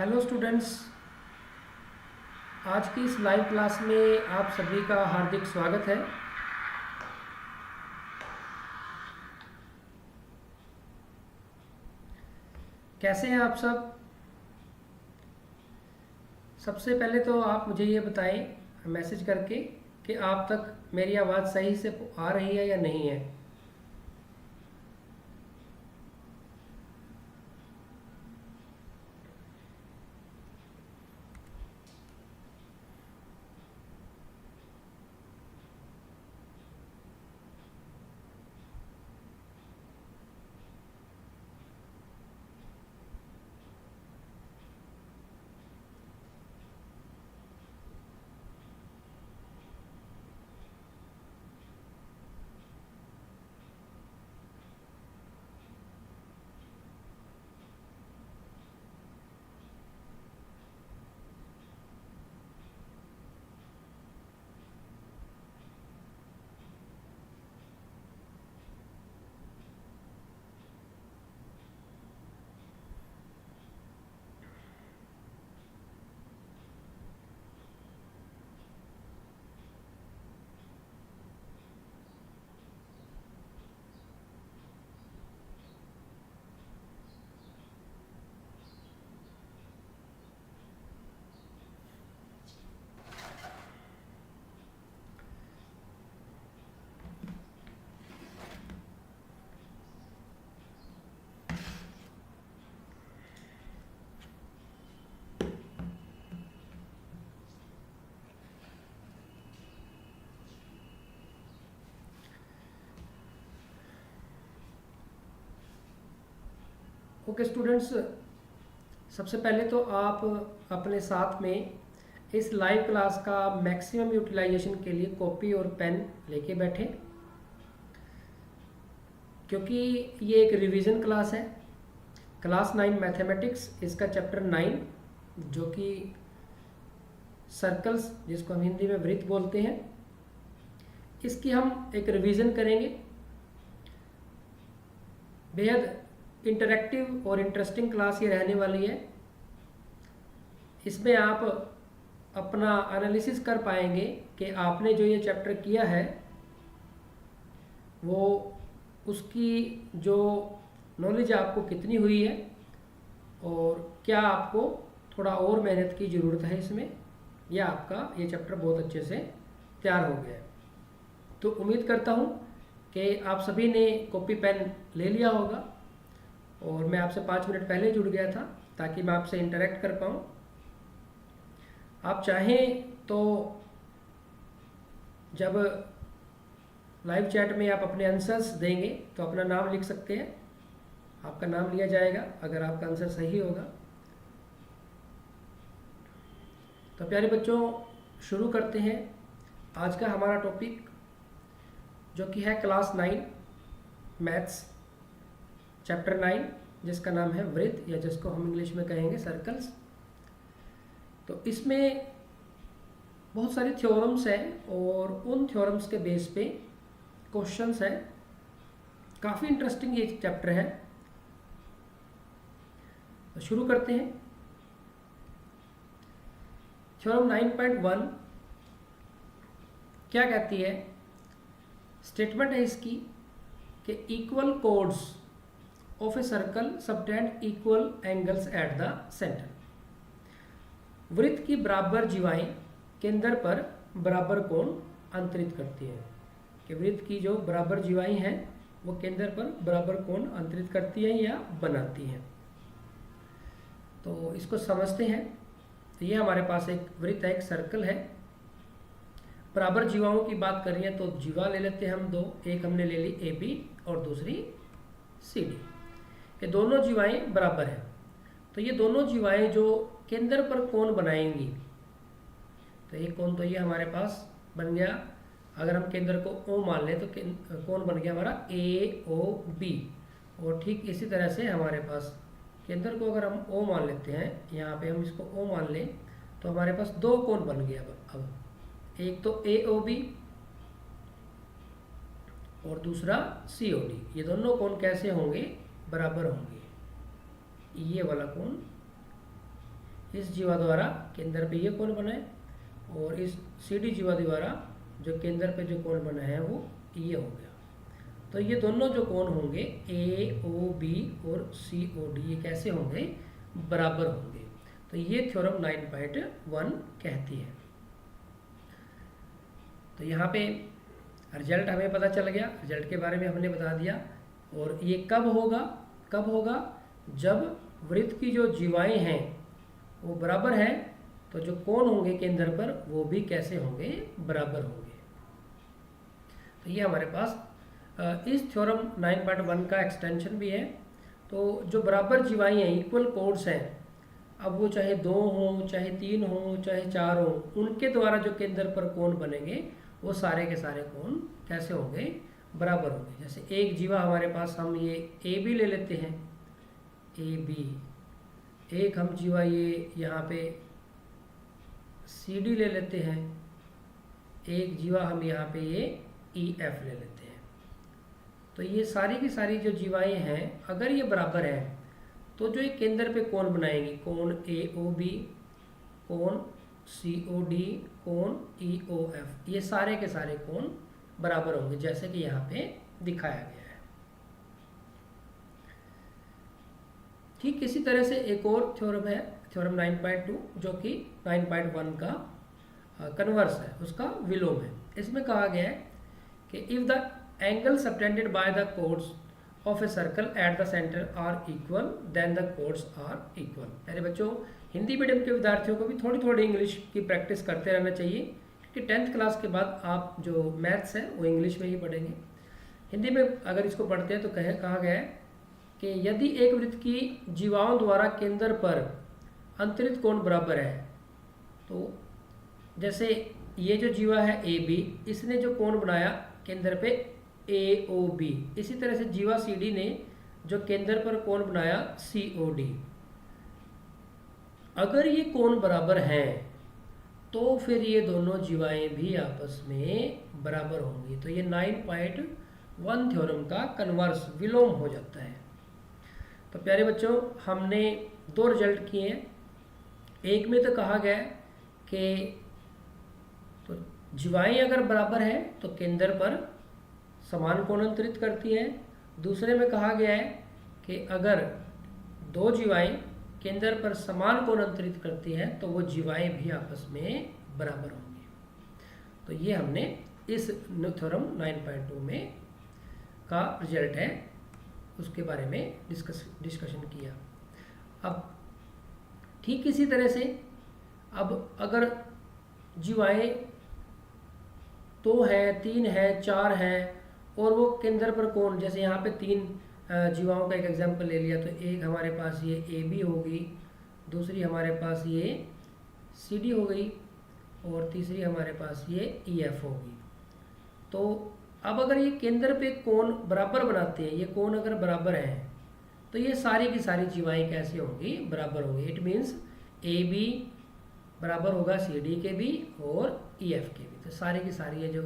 Hello students. आज की इस लाइव क्लास में आप सभी का हार्दिक स्वागत है। कैसे हैं आप सब? सबसे पहले तो आप मुझे ये बताएं मैसेज करके कि आप तक मेरी आवाज़ सही से आ रही है या नहीं है। ओके स्टूडेंट्स, सबसे पहले तो आप अपने साथ में इस लाइव क्लास का मैक्सिमम यूटिलाइजेशन के लिए कॉपी और पेन लेके बैठें, क्योंकि ये एक रिवीजन क्लास है। क्लास 9 मैथमेटिक्स, इसका चैप्टर 9 जो कि सर्कल्स, जिसको हम हिंदी में वृत्त बोलते हैं, इसकी हम एक रिवीजन करेंगे। बेहद इंटरेक्टिव और इंटरेस्टिंग क्लास ये रहने वाली है। इसमें आप अपना एनालिसिस कर पाएंगे कि आपने जो ये चैप्टर किया है वो उसकी जो नॉलेज आपको कितनी हुई है और क्या आपको थोड़ा और मेहनत की ज़रूरत है इसमें, या आपका ये चैप्टर बहुत अच्छे से तैयार हो गया है। तो उम्मीद करता हूँ कि आप सभी ने कॉपी पेन ले लिया होगा, और मैं आपसे 5 मिनट पहले जुड़ गया था ताकि मैं आपसे इंटरेक्ट कर पाऊँ। आप चाहें तो जब लाइव चैट में आप अपने आंसर्स देंगे तो अपना नाम लिख सकते हैं, आपका नाम लिया जाएगा अगर आपका आंसर सही होगा। तो प्यारे बच्चों, शुरू करते हैं आज का हमारा टॉपिक, जो कि है क्लास 9 मैथ्स चैप्टर 9, जिसका नाम है वृत्त, या जिसको हम इंग्लिश में कहेंगे सर्कल्स। तो इसमें बहुत सारे थ्योरम्स हैं और उन थ्योरम्स के बेस पे क्वेश्चंस हैं। काफ़ी इंटरेस्टिंग ये चैप्टर है। तो शुरू करते हैं। थ्योरम 9.1 क्या कहती है? स्टेटमेंट है इसकी कि equal codes of a circle subtend equal angles eight the centre. वृत्त की बराबर जीवाएं केंद्र पर बराबर कोण अंतरित करती हैं। कि वृत्त की जो बराबर जीवाएं हैं वो केंद्र पर बराबर कोण अंतरित करती हैं या बनाती हैं। तो इसको समझते हैं। तो ये हमारे पास एक वृत्त है, एक सर्कल है। बराबर जीवाओं की बात करें तो जीवा ले लेते हैं हम दो। एक हमने ले ली ए बी और दूसरी सी डी। ये दोनों जीवाएं बराबर हैं। तो ये दोनों जीवाएं जो केंद्र पर कोण बनाएंगी, तो एक कोण तो ये हमारे पास बन गया। अगर हम केंद्र को ओ मान लें तो कोण बन गया हमारा ए ओ बी। और ठीक इसी तरह से हमारे पास केंद्र को अगर हम ओ मान लेते हैं, यहाँ पे हम इसको ओ मान लें, तो हमारे पास दो कोण बन गया। अब एक तो ए ओ बी और दूसरा सी ओ डी। ये दोनों कोण कैसे होंगे? बराबर होंगे। ये वाला कोण इस जीवा द्वारा केंद्र पे ये कोण बना है, और इस CD जीवा द्वारा जो केंद्र पे जो कोण बना है वो ये हो गया। तो ये दोनों जो कोण होंगे AOB और COD ये कैसे होंगे, बराबर होंगे। तो ये थ्योरम 9.1 कहती है। तो यहाँ पे रिजल्ट हमें पता चल गया, रिजल्ट के बारे में हमने बता दिया। और ये कब होगा, कब होगा, जब वृत्त की जो जीवाएं हैं वो बराबर है, तो जो कोण होंगे केंद्र पर वो भी कैसे होंगे, बराबर होंगे। तो ये हमारे पास इस थ्योरम 9.1 का एक्सटेंशन भी है। तो जो बराबर जीवाएं हैं, इक्वल कोड्स हैं, अब वो चाहे 2 हों, चाहे 3 हों, चाहे 4 हों, उनके द्वारा जो केंद्र पर कोण बनेंगे वो सारे के सारे कोण कैसे होंगे, बराबर होंगे। जैसे एक जीवा हमारे पास, हम ये AB ले लेते हैं, AB। एक हम जीवा ये यहाँ पे CD ले लेते हैं, एक जीवा हम यहाँ पे ये EF ले लेते हैं। तो ये सारी की सारी जो जीवाएं हैं, अगर ये बराबर है तो जो एक केंद्र पे कोण बनाएंगी, कोण AOB, कोण COD, कोण EOF, ये सारे के सारे कोण बराबर होंगे, जैसे कि यहाँ पे दिखाया गया है। ठीक इसी तरह से एक और थ्योरम है, थ्योरम 9.2, जो कि 9.1 का कन्वर्स है, उसका विलोम है। इसमें कहा गया है कि if the angle subtended by the chords of a circle at the centre are equal then the chords are equal. मेरे बच्चों, हिंदी मीडियम के विद्यार्थियों को भी थोड़ी थोड़ी इंग्लिश की प्रैक्टिस करते रहना चाहिए, कि 10th क्लास के बाद आप जो मैथ्स है वो इंग्लिश में ही पढ़ेंगे। हिंदी में अगर इसको पढ़ते हैं तो कहा गया है कि यदि एक वृत्त की जीवाओं द्वारा केंद्र पर अंतरित कोण बराबर है, तो जैसे ये जो जीवा है AB, इसने जो कोण बनाया केंद्र पे AOB, इसी तरह से जीवा CD ने जो केंद्र पर कोण बनाया COD। अगर ये कोण बराबर हैं तो फिर ये दोनों जीवाएं भी आपस में बराबर होंगी। तो ये 9.1 थ्योरम का कन्वर्स, विलोम हो जाता है। तो प्यारे बच्चों, हमने 2 रिजल्ट किए हैं। एक में तो कहा गया कि तो जीवाएं अगर बराबर हैं तो केंद्र पर समान कोण अंतरित करती हैं। दूसरे में कहा गया है कि अगर 2 जीवाएं केंद्र पर समान कोण अंतरित करती हैं तो वो जीवाएं भी आपस में बराबर होंगी। तो ये हमने इस थ्योरम 9.2 में का रिजल्ट है, उसके बारे में डिस्कशन किया। अब ठीक इसी तरह से, अब अगर जीवाएं 2 है, 3 है, 4 है, और वो केंद्र पर कोण, जैसे यहाँ पे 3 जीवाओं का एक एग्जांपल ले लिया, तो एक हमारे पास ये AB होगी, दूसरी हमारे पास ये CD हो गई, और तीसरी हमारे पास ये EF होगी। तो अब अगर ये केंद्र पे कोण बराबर बनाते हैं, ये कोण अगर बराबर हैं, तो ये सारी की सारी जीवाएं कैसे होंगी, बराबर होंगी। इट मीन्स AB बराबर होगा CD के भी और EF के भी। तो सारी की सारी ये जो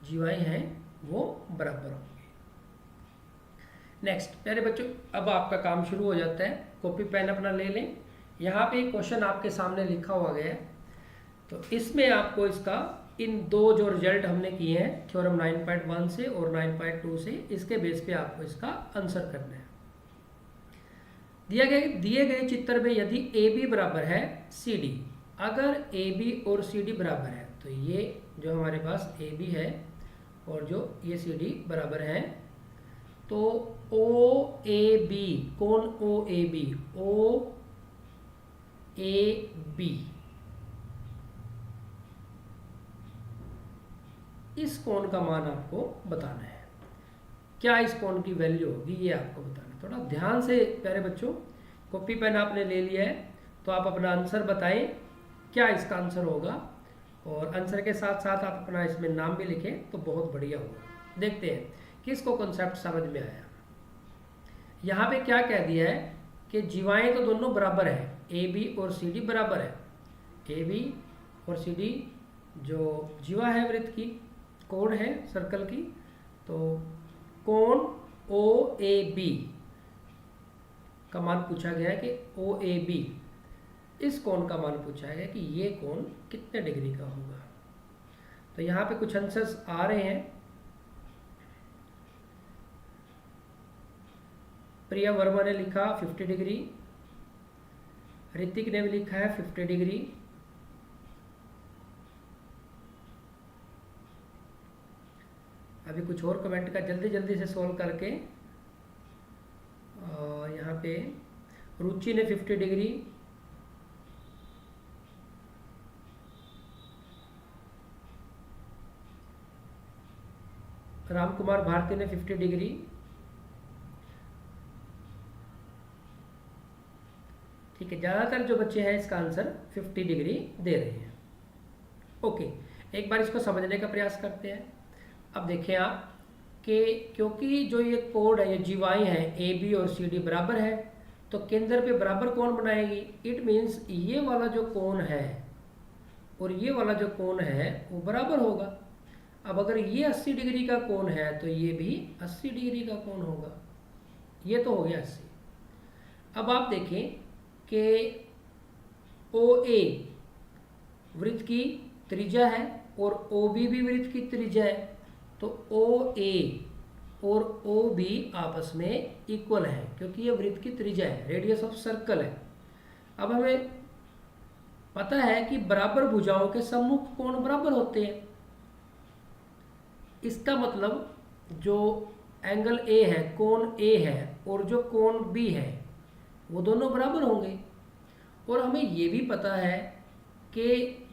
जीवाएं हैं वो बराबर होंगी। नेक्स्ट प्यारे बच्चों, अब आपका काम शुरू हो जाता है। कॉपी पेन अपना ले लें। यहाँ पे क्वेश्चन आपके सामने लिखा हुआ गया है, तो इसमें आपको इसका इन 2 जो रिजल्ट हमने किए हैं थ्योरम 9.1 से और 9.2 से, इसके बेस पे आपको इसका आंसर करना है। दिए गए चित्र में यदि AB बराबर है CD, अगर AB और CD बराबर है, तो ये जो हमारे पास AB है और जो ये CD बराबर है, तो OAB, कोण OAB, OAB, इस कोण का मान आपको बताना है। क्या इस कोण की वैल्यू होगी, ये आपको बताना है। थोड़ा ध्यान से प्यारे बच्चों, कॉपी पेन आपने ले लिया है, तो आप अपना आंसर बताएं क्या इसका आंसर होगा, और आंसर के साथ साथ आप अपना इसमें नाम भी लिखें तो बहुत बढ़िया होगा। देखते हैं किसको कॉन्सेप्ट समझ में आया। यहाँ पे क्या कह दिया है कि जीवाएं तो दोनों बराबर है, AB और CD बराबर है। AB और CD जो जीवा है वृत्त की, कोण है सर्कल की, तो कोण OAB का मान पूछा गया है कि OAB इस कोण का मान पूछा है कि ये कोण कितने डिग्री का होगा। तो यहाँ पे कुछ आंसर्स आ रहे हैं। प्रिया वर्मा ने लिखा 50 डिग्री, ऋतिक ने भी लिखा है 50 डिग्री, अभी कुछ और कमेंट का जल्दी जल्दी से सॉल्व करके। यहाँ पे रुचि ने 50 डिग्री, राम कुमार भारती ने 50 डिग्री, ठीक है। ज़्यादातर जो बच्चे हैं इसका आंसर 50 डिग्री दे रहे हैं। ओके, एक बार इसको समझने का प्रयास करते हैं। अब देखें आप कि क्योंकि जो ये कोण है, ये जीवाएं हैं ए बी और सी डी बराबर है, तो केंद्र पे बराबर कोण बनाएगी। इट मीन्स ये वाला जो कोण है और ये वाला जो कोण है वो बराबर होगा। अब अगर ये 80 डिग्री का कोण है तो ये भी 80 डिग्री का कोण होगा। ये तो हो गया 80। अब आप देखें कि ओ ए वृत्त की त्रिज्या है और ओ बी भी वृत्त की त्रिज्या है, तो ओ ए और ओ बी आपस में इक्वल है क्योंकि ये वृत्त की त्रिज्या है, रेडियस ऑफ सर्कल है। अब हमें पता है कि बराबर भुजाओं के सम्मुख कोण बराबर होते हैं। इसका मतलब जो एंगल ए है, कोण ए है, और जो कोण बी है वो दोनों बराबर होंगे। और हमें ये भी पता है कि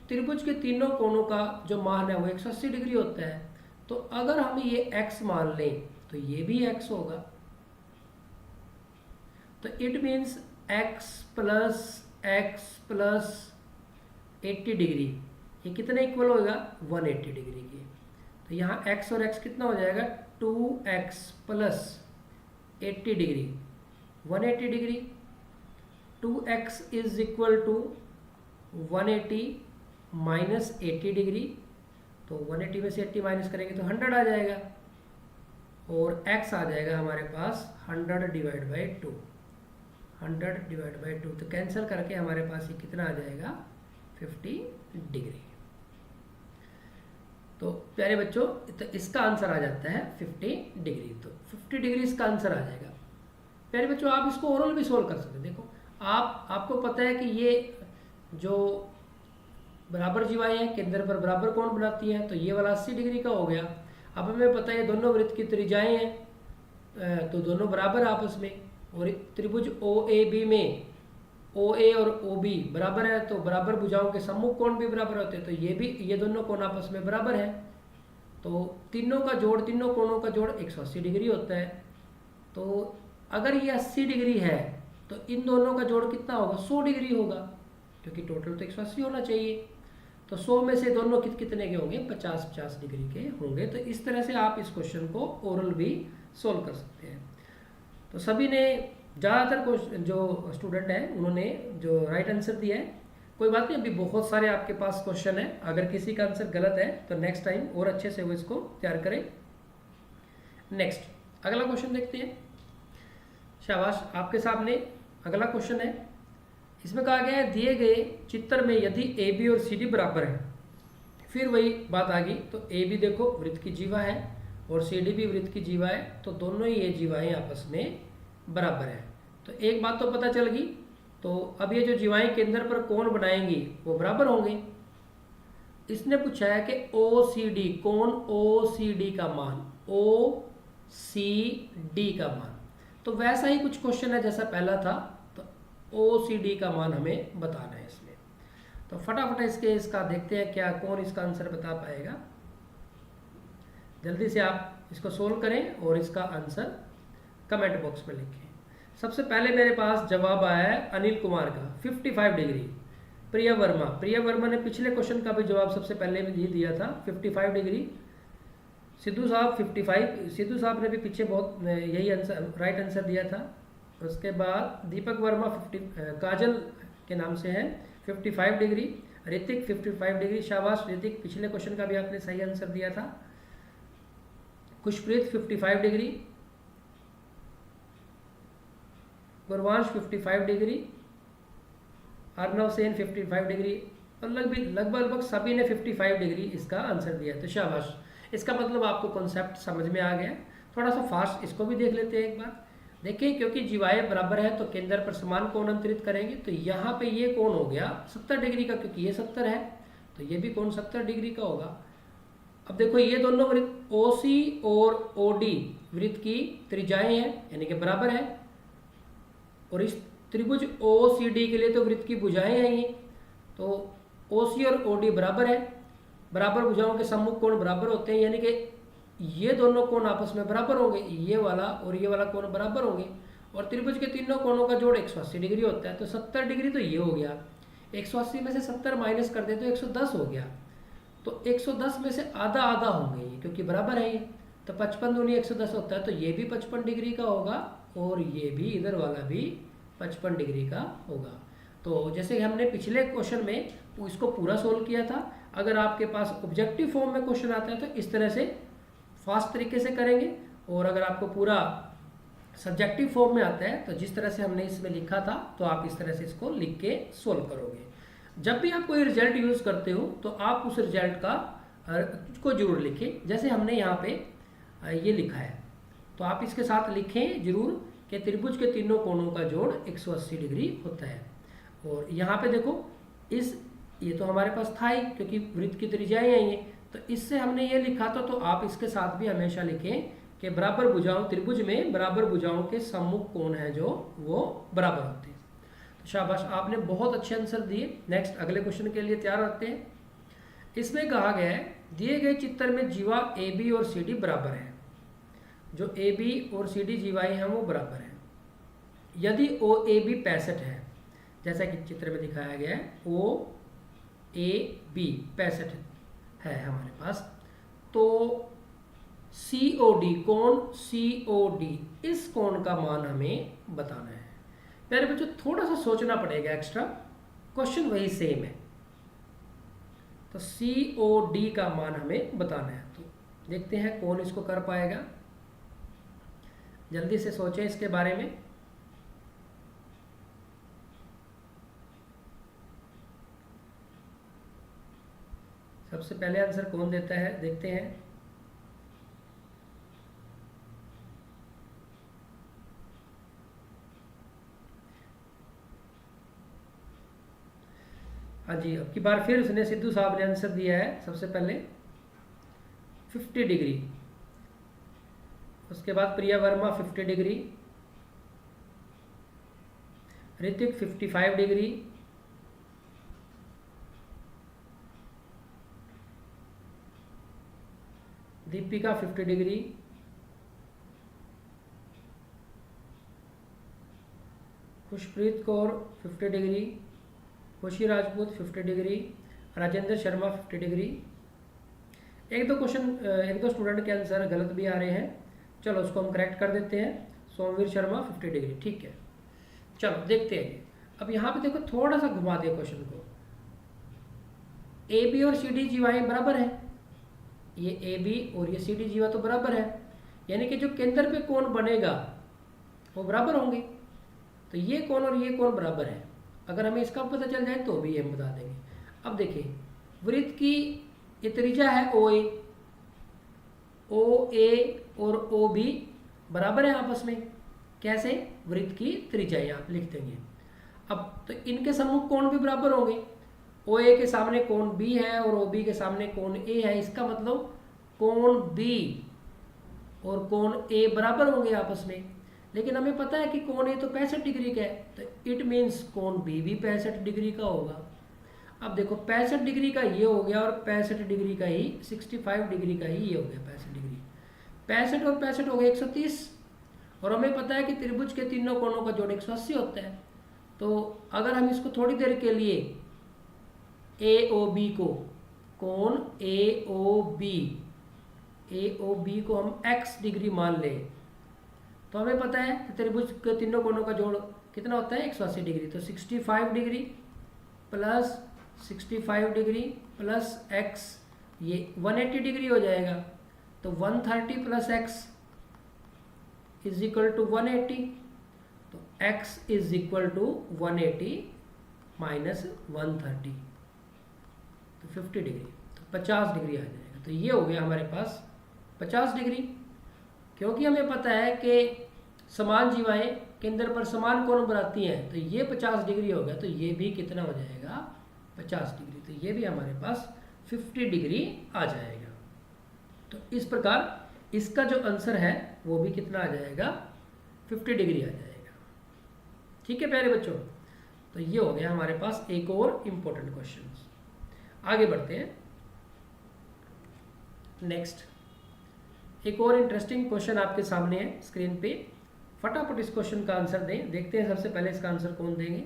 त्रिभुज के तीनों कोणों का जो मान है वो 180 डिग्री होता है। तो अगर हम ये x मान लें तो ये भी x होगा। तो it means x plus 80 degree, ये कितने इक्वल होगा? 180 डिग्री के। तो यहाँ x और x कितना हो जाएगा? 2x plus 80 degree 180 degree. 2x is equal to 180 minus 80 degree, तो 180 में से 80 माइनस करेंगे तो 100 आ जाएगा, और x आ जाएगा हमारे पास 100 डिवाइड बाई 2। 100 डिवाइड बाई 2 तो कैंसिल करके हमारे पास ये कितना आ जाएगा? 50 डिग्री। तो प्यारे बच्चों, तो इसका आंसर आ जाता है 50 डिग्री। तो 50 डिग्री इसका आंसर आ जाएगा। प्यारे बच्चों, आप इसको ओरल भी सोल्व कर सकते हैं। देखो आपको पता है कि ये जो बराबर जीवाएं हैं केंद्र पर बराबर कोण बनाती हैं, तो ये वाला 80 डिग्री का हो गया। अब हमें पता है दोनों वृत्त की त्रिज्याएं हैं, तो दोनों बराबर आपस में, और त्रिभुज ओ ए बी में ओ ए और ओ बी बराबर है, तो बराबर भुजाओं के सम्मुख कोण भी बराबर होते हैं, तो ये दोनों कोण आपस में बराबर है। तो तीनों कोणों का जोड़ 180 डिग्री होता है। तो अगर ये 80 डिग्री है तो इन दोनों का जोड़ कितना होगा? 100 डिग्री होगा, क्योंकि टोटल तो 180 होना चाहिए। तो 100 में से दोनों कितने के होंगे? 50-50 डिग्री के होंगे। तो इस तरह से आप इस क्वेश्चन को ओरल भी सोल्व कर सकते हैं। तो सभी ने, ज़्यादातर जो स्टूडेंट हैं उन्होंने जो राइट आंसर दिया है। कोई बात नहीं, अभी बहुत सारे आपके पास क्वेश्चन है। अगर किसी का आंसर गलत है तो नेक्स्ट टाइम और अच्छे से वो इसको तैयार करें। नेक्स्ट अगला क्वेश्चन देखते हैं। शाबाश, आपके सामने अगला क्वेश्चन है। इसमें कहा गया है दिए गए चित्र में यदि ए बी और सी डी बराबर है, फिर वही बात आ गई। तो ए बी देखो वृत्त की जीवा है और सी डी भी वृत्त की जीवा है, तो दोनों ही ये जीवाएं आपस में बराबर है। तो एक बात तो पता चल गई। तो अब ये जो जीवाएं केंद्र पर कोण बनाएंगी वो बराबर होंगे। इसने पूछा है कि ओ सी डी, कोण ओ सी डी का मान, ओ सी डी का मान। तो वैसा ही कुछ क्वेश्चन है जैसा पहला था। तो ओ सी डी का मान हमें बताना है इसमें। तो फटाफट इसका देखते हैं क्या कौन इसका आंसर बता पाएगा। जल्दी से आप इसको सोल्व करें और इसका आंसर कमेंट बॉक्स में लिखें। सबसे पहले मेरे पास जवाब आया है अनिल कुमार का 55 डिग्री। प्रिया वर्मा ने पिछले क्वेश्चन का भी जवाब सबसे पहले में ये दिया था 55 डिग्री। सिद्धू साहब 55, सिद्धू साहब ने भी पीछे बहुत यही आंसर राइट आंसर दिया था। उसके बाद दीपक वर्मा 50, काजल के नाम से है 55 डिग्री। ऋतिक 55 डिग्री, शाबाश ऋतिक, पिछले क्वेश्चन का भी आपने सही आंसर दिया था। Khushpreet 55 degree, Gurvansh 55 degree, Arnav Sen 55 degree, और लगभग सभी ने 55 डिग्री इसका आंसर दिया है। तो शाबाश, इसका मतलब आपको कॉन्सेप्ट समझ में आ गया। थोड़ा सा फास्ट इसको भी देख लेते हैं एक बार। देखिए, क्योंकि जीवाएं बराबर है तो केंद्र पर समान कोण अंतरित करेंगे। तो यहाँ पे ये कोण हो गया 70 डिग्री का, क्योंकि ये 70 है तो ये भी कोण 70 डिग्री का होगा। अब देखो, ये दोनों वृत्त OC और OD वृत्त की त्रिज्याएं हैं, यानी कि बराबर है। और इस त्रिभुज OCD के लिए तो वृत्त की भुजाएं हैं ये, तो OC और OD बराबर है। बराबर भुजाओं के सम्मुख कोण बराबर होते हैं, यानी कि ये दोनों कोण आपस में बराबर होंगे, ये वाला और ये वाला कोण बराबर होंगे। और त्रिभुज के तीनों कोणों का जोड़ 180 डिग्री होता है। तो 70 डिग्री तो ये हो गया, 180 में से 70 माइनस कर दे तो 110 हो गया। तो 110 में से आधा आधा होंगे ये, क्योंकि बराबर है ये। तो 55 दूनी 110 होता है, तो ये भी 55 डिग्री का होगा और ये भी, इधर वाला भी 55 डिग्री का होगा। तो जैसे हमने पिछले क्वेश्चन में इसको पूरा सोल्व किया था, अगर आपके पास ऑब्जेक्टिव फॉर्म में क्वेश्चन आता है तो इस तरह से फास्ट तरीके से करेंगे, और अगर आपको पूरा सब्जेक्टिव फॉर्म में आता है तो जिस तरह से हमने इसमें लिखा था तो आप इस तरह से इसको लिख के सोल्व करोगे। जब भी आप कोई रिजल्ट यूज़ करते हो तो आप उस रिजल्ट को जरूर लिखें। जैसे हमने यहाँ पे ये लिखा है, तो आप इसके साथ लिखें जरूर कि त्रिभुज के तीनों कोणों का जोड़ 180 डिग्री होता है। और यहाँ पे देखो, ये तो हमारे पास था ही, क्योंकि वृत्त की त्रिज्याएं हैं ये, तो इससे हमने ये लिखा था। तो आप इसके साथ भी हमेशा लिखें कि बराबर भुजाओं, त्रिभुज में बराबर भुजाओं के सम्मुख कोण है जो वो बराबर होते हैं। तो शाबाश, आपने बहुत अच्छे आंसर दिए। नेक्स्ट अगले क्वेश्चन के लिए तैयार रहते हैं। इसमें कहा गया है, दिए गए चित्र में जीवा AB और CD बराबर है। जो AB और CD जीवाएं हैं वो बराबर हैं। यदि OAB 65 है, जैसा कि चित्र में दिखाया गया है, OAB 65 है हमारे पास, तो COD, कोण COD, इस कोण का मान हमें बताना है। प्यारे बच्चों, थोड़ा सा सोचना पड़ेगा एक्स्ट्रा, क्वेश्चन वही सेम है। तो COD का मान हमें बताना है। तो देखते हैं कौन इसको कर पाएगा। जल्दी से सोचें इसके बारे में। सबसे पहले आंसर कौन देता है, देखते हैं। हाँ जी, अब की बार फिर उसने, सिद्धू साहब ने आंसर दिया है सबसे पहले 50 डिग्री। उसके बाद Priya Verma 50 degree, Hrithik 55 degree, Deepika 50 degree, Khushpreet Kaur 50 degree, Khushi Rajput 50 degree, Rajendra Sharma 50 degree. एक दो स्टूडेंट के आंसर गलत भी आ रहे हैं, चलो उसको हम करेक्ट कर देते हैं। सोमवीर शर्मा 50 डिग्री, ठीक है। चलो देखते हैं। अब यहाँ पे देखो, थोड़ा सा घुमा दिया क्वेश्चन को। AB और CD जीवाएं बराबर है, ये AB और ये CD जीवा तो बराबर है, यानी कि जो केंद्र पे कोण बनेगा वो बराबर होंगे। तो ये कोण और ये कोण बराबर है। अगर हमें इसका पता चल जाए तो भी हम बता देंगे। अब देखिए, वृत्त की ये त्रिज्या है OA और OB बराबर है आपस में। कैसे? वृत्त की त्रिज्या आप लिख देंगे। अब तो इनके सम्मुख कोण भी बराबर होंगे। OA के सामने कोण B है और OB के सामने कोण A है। इसका मतलब कोण B और कोण A बराबर होंगे आपस में। लेकिन हमें पता है कि कोण A तो 65 डिग्री का है, तो इट मीन्स कोण B भी 65 डिग्री का होगा। अब देखो, 65 डिग्री का ये हो गया और 65 डिग्री का ही, 65 डिग्री का ही ये हो गया 65 डिग्री। 65 और 65 हो गए 130, और हमें पता है कि त्रिभुज के तीनों कोणों का जोड़ 180 होता है। तो अगर हम इसको थोड़ी देर के लिए AOB को, कोण AOB को हम x डिग्री मान लें, तो हमें पता है कि त्रिभुज के तीनों कोणों का जोड़ कितना होता है, 180 डिग्री। तो 65 degree plus 65 degree plus x, ये 180 डिग्री हो जाएगा। तो 130 plus x is equal to 180। तो x is equal to 180 minus 130, तो 50 डिग्री, तो 50 डिग्री आ जाएगा। तो ये हो गया हमारे पास 50 डिग्री। क्योंकि हमें पता है कि समान जीवाएं केंद्र पर समान कोण बनाती हैं, तो ये 50 डिग्री हो गया, तो ये भी कितना हो जाएगा 50 डिग्री, तो ये भी हमारे पास 50 डिग्री आ जाएगा। तो इस प्रकार इसका जो आंसर है वो भी कितना आ जाएगा 50 डिग्री आ जाएगा। ठीक है प्यारे बच्चों, तो ये हो गया हमारे पास एक और इम्पोर्टेंट क्वेश्चन। आगे बढ़ते हैं नेक्स्ट। एक और इंटरेस्टिंग क्वेश्चन आपके सामने है स्क्रीन पे, फटाफट इस क्वेश्चन का आंसर दें। देखते हैं सबसे पहले इसका आंसर कौन देंगे।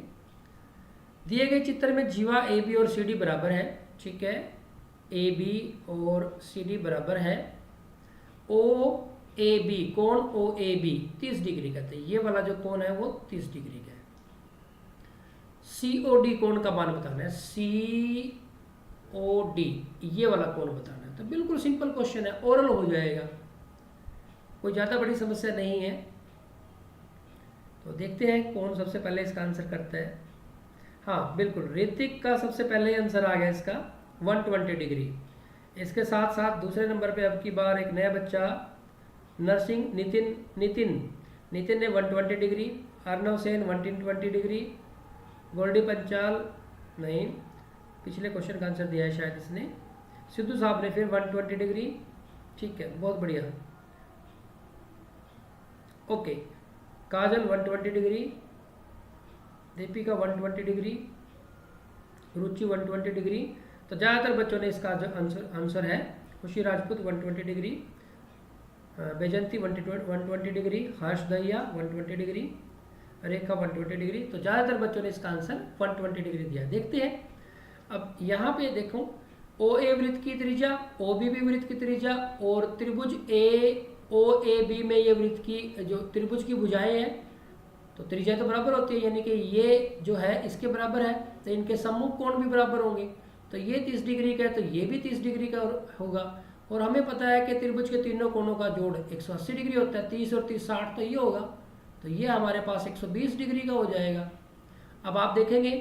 दिए गए चित्र में जीवा ए बी और सी डी बराबर है, ठीक है, ए बी और सी डी बराबर है। ओ ए बी, कोण ओ ए बी 30 डिग्री का, तो ये वाला जो कोण है वो 30 डिग्री का है। सी ओ डी कोण का मान बताना है, सी ओ डी ये वाला कोण बताना है। तो बिल्कुल सिंपल क्वेश्चन है, ओरल हो जाएगा, कोई ज़्यादा बड़ी समस्या नहीं है। तो देखते हैं कौन सबसे पहले इसका आंसर करता है। हाँ बिल्कुल, ऋतिक का सबसे पहले आंसर आ गया इसका 120 डिग्री। इसके साथ साथ दूसरे नंबर पे अब की बार एक नया बच्चा नरसिंह नितिन ने 120 डिग्री, अर्नव सेन 120 डिग्री, गोल्डी पंचाल नहीं, पिछले क्वेश्चन का आंसर दिया है शायद इसने, सिद्धू साहब ने फिर 120 डिग्री, ठीक है बहुत बढ़िया। ओके, काजल 120 डिग्री, दीपिका 120 डिग्री, रुचि 120 डिग्री। तो ज़्यादातर बच्चों ने इसका जो आंसर है, खुशी राजपूत 120 डिग्री, बैजंती 120 डिग्री, हर्ष दहिया 120 डिग्री, रेखा 120 डिग्री। तो ज़्यादातर बच्चों ने इसका आंसर 120 डिग्री दिया। देखते हैं अब यहाँ पे देखो, ओ ए वृत्त की त्रिज्या, ओ बी भी वृत्त की त्रिज्या, और त्रिभुज ए ओ ए बी में ये वृत्त की जो त्रिभुज की भुजाएं हैं, तो त्रिज्या तो बराबर होती है, यानी कि ये जो है इसके बराबर है, तो इनके सम्मुख कोण भी बराबर होंगे। तो ये 30 डिग्री का है, तो ये भी 30 डिग्री का होगा। और हमें पता है कि त्रिभुज के तीनों कोणों का जोड़ 180 डिग्री होता है, 30 और 30 60, तो ये होगा, तो ये हमारे पास 120 डिग्री का हो जाएगा। अब आप देखेंगे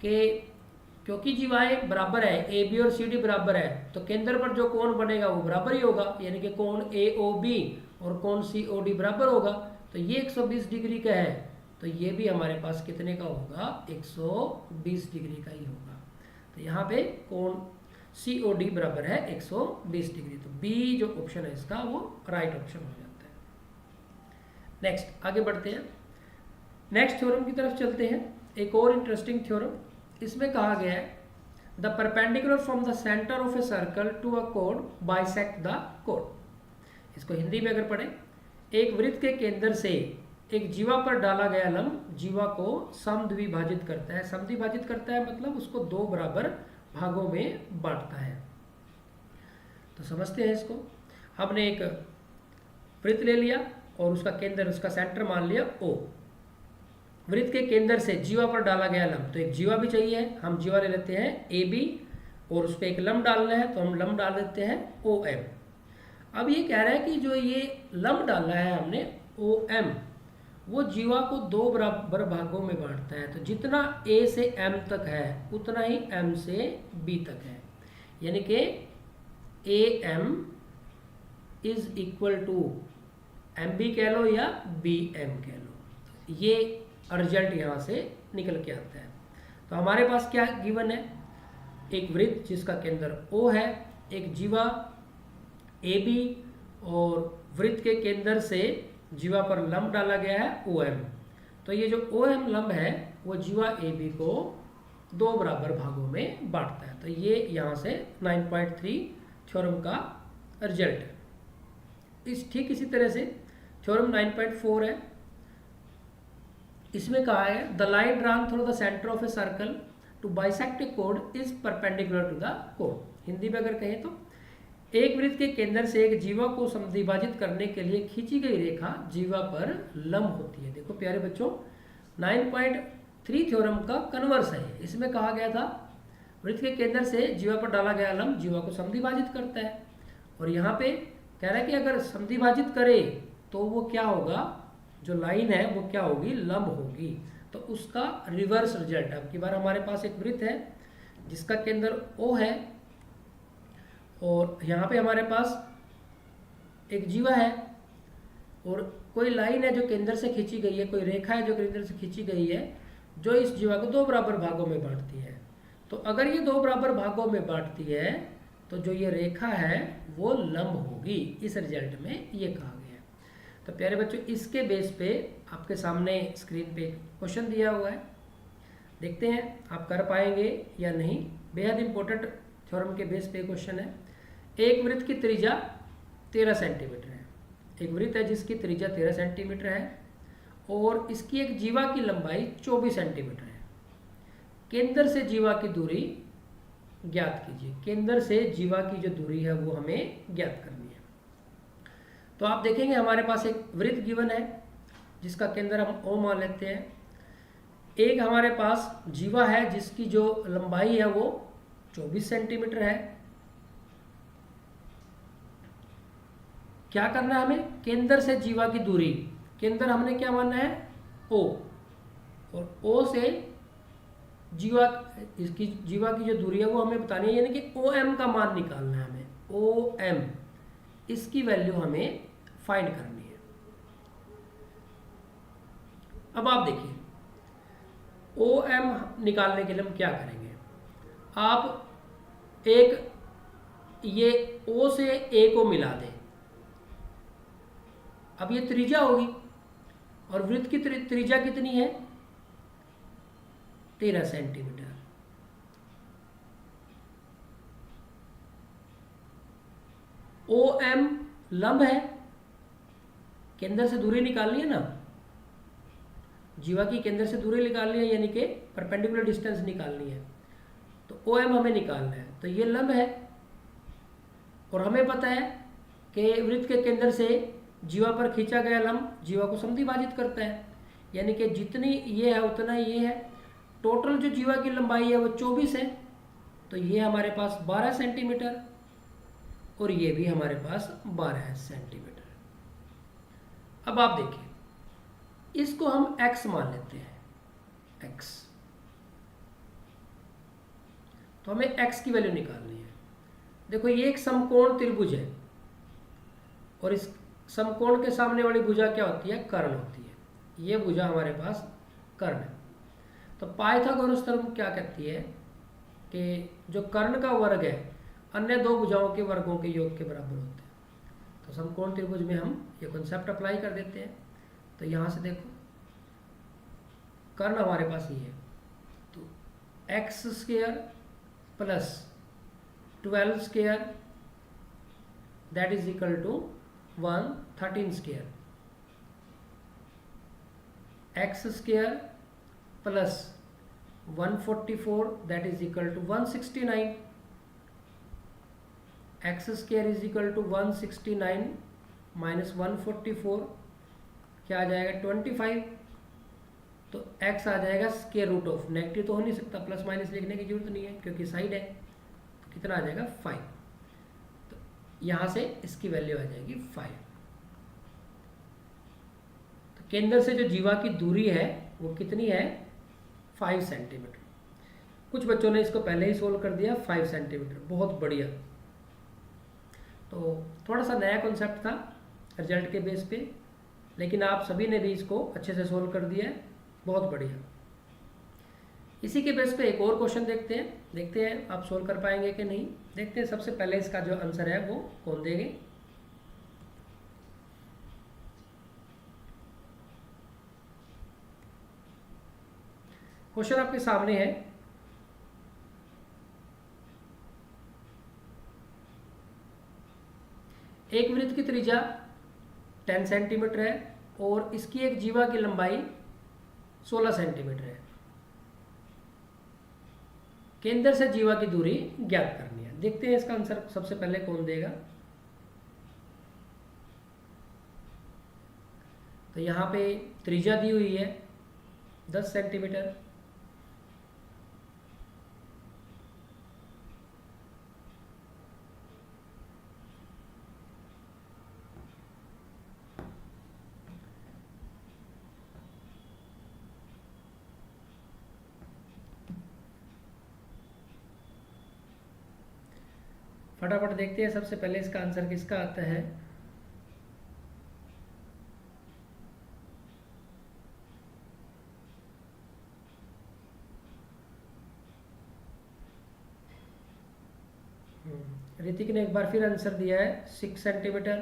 कि क्योंकि जीवाएं बराबर है, ए बी और सी डी बराबर है, तो केंद्र पर जो कोण बनेगा वो बराबर ही होगा, यानी कि कोण ए ओ बी और कोण सी ओ डी बराबर होगा। तो ये 120 डिग्री का है, तो ये भी हमारे पास कितने का होगा 120 डिग्री का ही होगा। तो यहाँ पे कोण सी ओ डी बराबर है 120 डिग्री, तो बी जो ऑप्शन है इसका वो राइट ऑप्शन हो जाता है। नेक्स्ट आगे बढ़ते हैं, नेक्स्ट थ्योरम की तरफ चलते हैं। एक और इंटरेस्टिंग थ्योरम, इसमें कहा गया है the perpendicular from the centre of a circle to a code bisect the code. इसको हिंदी में अगर पढ़ें, एक वृत्त के केंद्र से एक जीवा पर डाला गया लंब जीवा को समद्विभाजित करता है। समद्विभाजित करता है मतलब उसको दो बराबर भागों में बांटता है। तो समझते हैं इसको। हमने एक वृत्त ले लिया और उसका केंद्र, उसका सेंटर मान लिया O। वृत्त के केंद्र से जीवा पर डाला गया लंब, तो एक जीवा भी चाहिए, हम जीवा ले लेते हैं AB, और उस पर एक लंब डालना है तो हम लंब डाल देते हैं OM। अब ये कह रहा है कि जो ये लंब डालना है हमने OM, वो जीवा को दो बराबर भागों में बांटता है। तो जितना A से M तक है उतना ही M से B तक है, यानी कि AM is equal to MB कह लो या BM कह लो। ये रिजल्ट यहाँ से निकल के आता है। तो हमारे पास क्या गिवन है, एक वृत्त जिसका केंद्र O है, एक जीवा AB, और वृत्त के केंद्र से जीवा पर लंब डाला गया है OM। तो ये जो OM लंब है वो जीवा AB को दो बराबर भागों में बांटता है। तो ये यहाँ से 9.3 थ्योरम का रिजल्ट है। ठीक इसी तरह से थ्योरम 9.4 है, इसमें कहा है the line drawn through the centre of a circle to bisect A code is perpendicular to the code. Hindi में अगर कहें तो एक वृत्त के केंद्र से एक जीवा को समद्विभाजित करने के लिए खींची गई रेखा जीवा पर लंब होती है। देखो प्यारे बच्चों, 9.3 थ्योरम का कन्वर्स है। इसमें कहा गया था वृत्त के केंद्र से जीवा पर डाला गया लंब जीवा को समद्विभाजित करता है, और यहाँ पे कह रहा है कि अगर समद्विभाजित करे तो वो क्या होगा, जो लाइन है वो क्या होगी, लंब होगी। तो उसका रिवर्स रिजल्ट। अब की बार हमारे पास एक वृत्त है जिसका केंद्र O है और यहाँ पे हमारे पास एक जीवा है और कोई लाइन है जो केंद्र से खींची गई है, कोई रेखा है जो केंद्र से खींची गई है, जो इस जीवा को दो बराबर भागों में बांटती है। तो अगर ये दो बराबर भागों में बांटती है तो जो ये रेखा है वो लंब होगी। इस रिजल्ट में ये कहा गया है। तो प्यारे बच्चों, इसके बेस पे आपके सामने स्क्रीन पे क्वेश्चन दिया हुआ है, देखते हैं आप कर पाएंगे या नहीं। बेहद इंपॉर्टेंट थ्योरम के बेस पे क्वेश्चन है। एक वृत्त की त्रिज्या 13 सेंटीमीटर है। एक वृत्त है जिसकी त्रिज्या 13 सेंटीमीटर है और इसकी एक जीवा की लंबाई 24 सेंटीमीटर है। केंद्र से जीवा की दूरी ज्ञात कीजिए। केंद्र से जीवा की जो दूरी है वो हमें ज्ञात करनी है। तो आप देखेंगे हमारे पास एक वृत्त गिवन है जिसका केंद्र हम O मान लेते हैं। एक हमारे पास जीवा है जिसकी जो लंबाई है वो 24 सेंटीमीटर है। क्या करना है हमें? केंद्र से जीवा की दूरी, केंद्र हमने क्या मानना है? O, और O से जीवा, इसकी जीवा की जो दूरी है वो हमें बतानी है, यानी कि OM का मान निकालना है हमें। OM, इसकी वैल्यू हमें फाइंड करनी है। अब आप देखिए OM निकालने के लिए हम क्या करेंगे। आप एक ये O से A को मिला दें। अब ये त्रिज्या होगी और वृत्त की त्रिज्या कितनी है? 13 सेंटीमीटर। OM लंब है, केंद्र से दूरी निकालनी है ना, जीवा की केंद्र से दूरी निकालनी है, यानी कि परपेंडिकुलर डिस्टेंस निकालनी है। तो OM हमें निकालना है। तो ये लंब है और हमें पता है कि वृत्त के केंद्र से जीवा पर खींचा गया लंब जीवा को समद्विभाजित करता है, यानी कि जितनी ये है उतना ये है। टोटल जो जीवा की लंबाई है वो 24 है, तो ये हमारे पास 12 सेंटीमीटर और ये भी हमारे पास 12 सेंटीमीटर। अब आप देखिए इसको हम x मान लेते हैं, x। तो हमें x की वैल्यू निकालनी है। देखो ये एक समकोण त्रिभुज है और इस समकोण के सामने वाली भुजा क्या होती है? कर्ण होती है। ये भुजा हमारे पास कर्ण है। तो पाइथागोरस थ्योरम क्या कहती है कि जो कर्ण का वर्ग है अन्य दो भुजाओं के वर्गों के योग के बराबर होते हैं। तो समकोण त्रिभुज में हम ये कॉन्सेप्ट अप्लाई कर देते हैं। तो यहाँ से देखो कर्ण हमारे पास ये है, तो x square plus 12 square that is equal to 113 square, x square plus 144 that is equal to 169, x square is equal to 169 minus 144 क्या आ जाएगा? 25। तो x आ जाएगा स्क्वायर रूट ऑफ, नेगेटिव तो हो नहीं सकता, प्लस माइनस लिखने की जरूरत नहीं है क्योंकि साइड है। तो कितना आ जाएगा? 5। तो यहाँ से इसकी वैल्यू आ जाएगी 5। तो केंद्र से जो जीवा की दूरी है वो कितनी है? 5 सेंटीमीटर। कुछ बच्चों ने इसको पहले ही सोल्व कर दिया 5 सेंटीमीटर, बहुत बढ़िया। तो थोड़ा सा नया कॉन्सेप्ट था रिजल्ट के बेस पे, लेकिन आप सभी ने भी इसको अच्छे से सोल्व कर दिया है, बहुत बढ़िया। इसी के बेस पे एक और क्वेश्चन देखते हैं आप सोल्व कर पाएंगे कि नहीं। देखते हैं सबसे पहले इसका जो आंसर है वो कौन देंगे। क्वेश्चन आपके सामने है, एक वृत्त की त्रिज्या 10 सेंटीमीटर है और इसकी एक जीवा की लंबाई 16 सेंटीमीटर है। केंद्र से जीवा की दूरी ज्ञात करनी है। देखते हैं इसका आंसर सबसे पहले कौन देगा। तो यहाँ पे त्रिज्या दी हुई है 10 सेंटीमीटर, फटाफट देखते हैं सबसे पहले इसका आंसर किसका आता है। ऋतिक ने एक बार फिर आंसर दिया है 6 centimetre,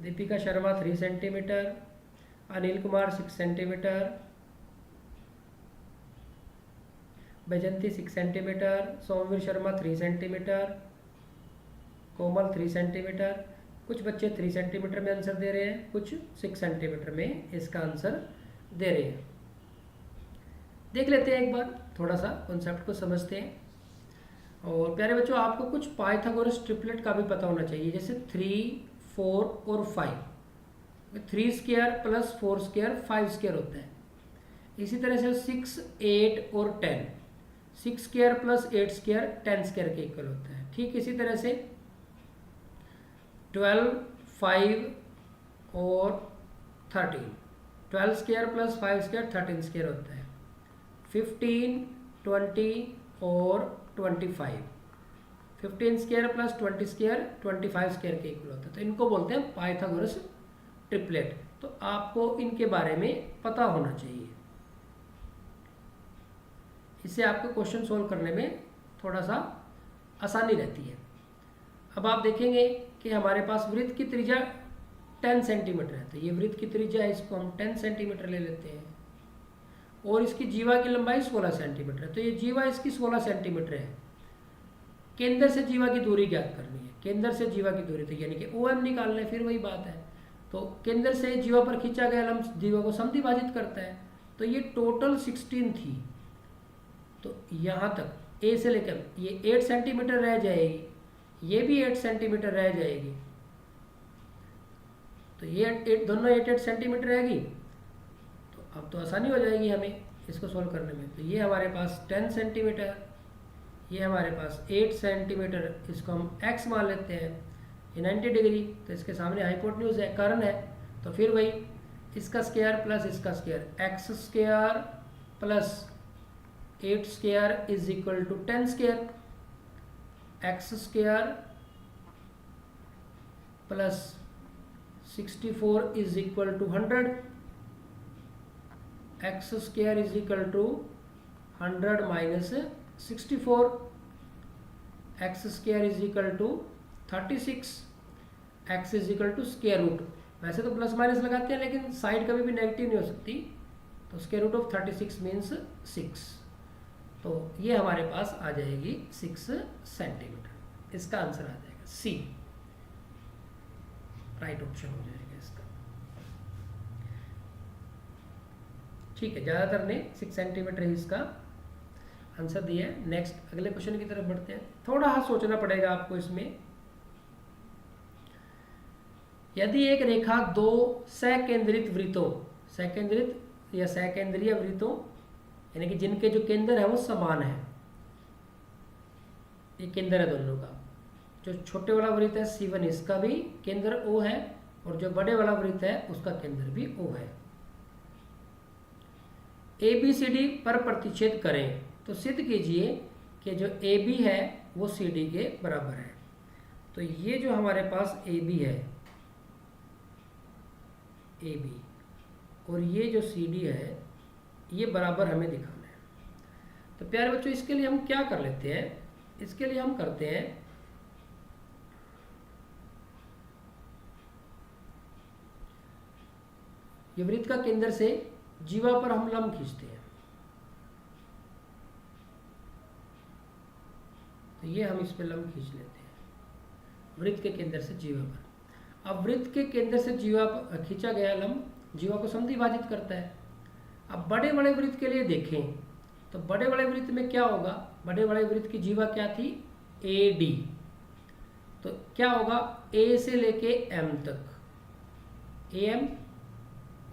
Deepika Sharma 3 centimetre, Anil Kumar 6 centimetre, Baijanti 6 centimetre, Somvir Sharma 3 centimetre, Komal 3 centimetre. कुछ बच्चे 3 सेंटीमीटर में आंसर दे रहे हैं, कुछ 6 सेंटीमीटर में इसका आंसर दे रहे हैं। देख लेते हैं एक बार, थोड़ा सा कॉन्सेप्ट को समझते हैं। और प्यारे बच्चों, आपको कुछ पाइथागोरस ट्रिपलेट का भी पता होना चाहिए, जैसे 3, 4 और 5। 3 स्क्वायर प्लस 4 स्क्वायर 5 स्क्वायर होता है। इसी तरह से 6, 8 और 10, 6 स्क्वायर प्लस 8 स्क्वायर 10 स्क्वायर के इक्वल होता है। ठीक इसी तरह से 12, 5 और 13, 12 स्क्वायर प्लस 5 स्क्वायर 13 स्क्वायर होता है। 15, 20 और 25, 15 स्क्वायर प्लस 20 स्क्वायर 25 स्क्वायर के इक्वल होता है। तो इनको बोलते हैं पाइथागोरस ट्रिपलेट। तो आपको इनके बारे में पता होना चाहिए, इससे आपको क्वेश्चन सोल्व करने में थोड़ा सा आसानी रहती है। अब आप देखेंगे कि हमारे पास वृत्त की त्रिज्या 10 सेंटीमीटर है, तो ये वृत्त की त्रिज्या है, इसको हम 10 सेंटीमीटर ले लेते हैं। और इसकी जीवा की लंबाई 16 सेंटीमीटर है, तो ये जीवा इसकी 16 सेंटीमीटर है। केंद्र से जीवा की दूरी ज्ञात करनी है, केंद्र से जीवा की दूरी, तो यानी कि OM निकालना है। फिर वही बात है, तो केंद्र से जीवा पर खींचा गया लंब जीवा को समद्विभाजित करता है। तो ये टोटल 16 थी, तो यहाँ तक ए से लेकर ये 8 सेंटीमीटर रह जाएगी, ये भी 8 सेंटीमीटर रह जाएगी, तो ये दोनों 8 सेंटीमीटर रहेगी। तो अब तो आसानी हो जाएगी हमें इसको सोल्व करने में। तो ये हमारे पास 10 सेंटीमीटर, ये हमारे पास 8 सेंटीमीटर, इसको हम x मान लेते हैं, ये 90 डिग्री, तो इसके सामने हाइपोटेन्यूज है, कर्ण है। तो फिर वही इसका स्क्वायर प्लस इसका square, x square plus 8 square is equal to 10 square, x square plus 64 is equal to 100, x square is equal to 100 minus 64, x square is equal to 36, x is equal to square root. वैसे तो plus minus लगाते हैं, लेकिन side कभी भी negative नहीं हो सकती, तो स्क्वायर रूट ऑफ 36 मीन्स 6। तो ये हमारे पास आ जाएगी 6 सेंटीमीटर। इसका आंसर आ जाएगा सी, राइट ऑप्शन हो जाएगा इसका। ठीक है, ज़्यादातर ने 6 सेंटीमीटर ही इसका आंसर दिया है। नेक्स्ट अगले क्वेश्चन की तरफ बढ़ते हैं। थोड़ा सा सोचना पड़ेगा आपको इसमें। यदि एक रेखा दो सकेंद्रित वृत्तों, सकेंद्रित या सकेंद्रीय वृत्तों यानी कि जिनके जो केंद्र है वो समान है, ये केंद्र है दोनों का। जो छोटे वाला वृत्त है C1, इसका भी केंद्र O है, और जो बड़े वाला वृत्त है उसका केंद्र भी O है। ABCD पर प्रतिच्छेद करें, तो सिद्ध कीजिए कि जो AB है वो CD के बराबर है। तो ये जो हमारे पास AB है, AB, और ये जो CD है, ये बराबर हमें दिखाना है। तो प्यारे बच्चों, इसके लिए हम क्या कर लेते हैं, इसके लिए हम करते हैं ये वृत्त का केंद्र से जीवा पर हम लंब खींचते हैं, तो ये हम इस पे लंब खींच लेते हैं वृत्त के केंद्र से जीवा पर। अब वृत्त के केंद्र से जीवा पर खींचा गया लंब जीवा को समद्विभाजित करता है। अब बड़े बड़े वृत्त के लिए देखें, तो बड़े बड़े वृत्त में क्या होगा, बड़े बड़े वृत्त की जीवा क्या थी, AD। तो क्या होगा, A से लेके M तक, AM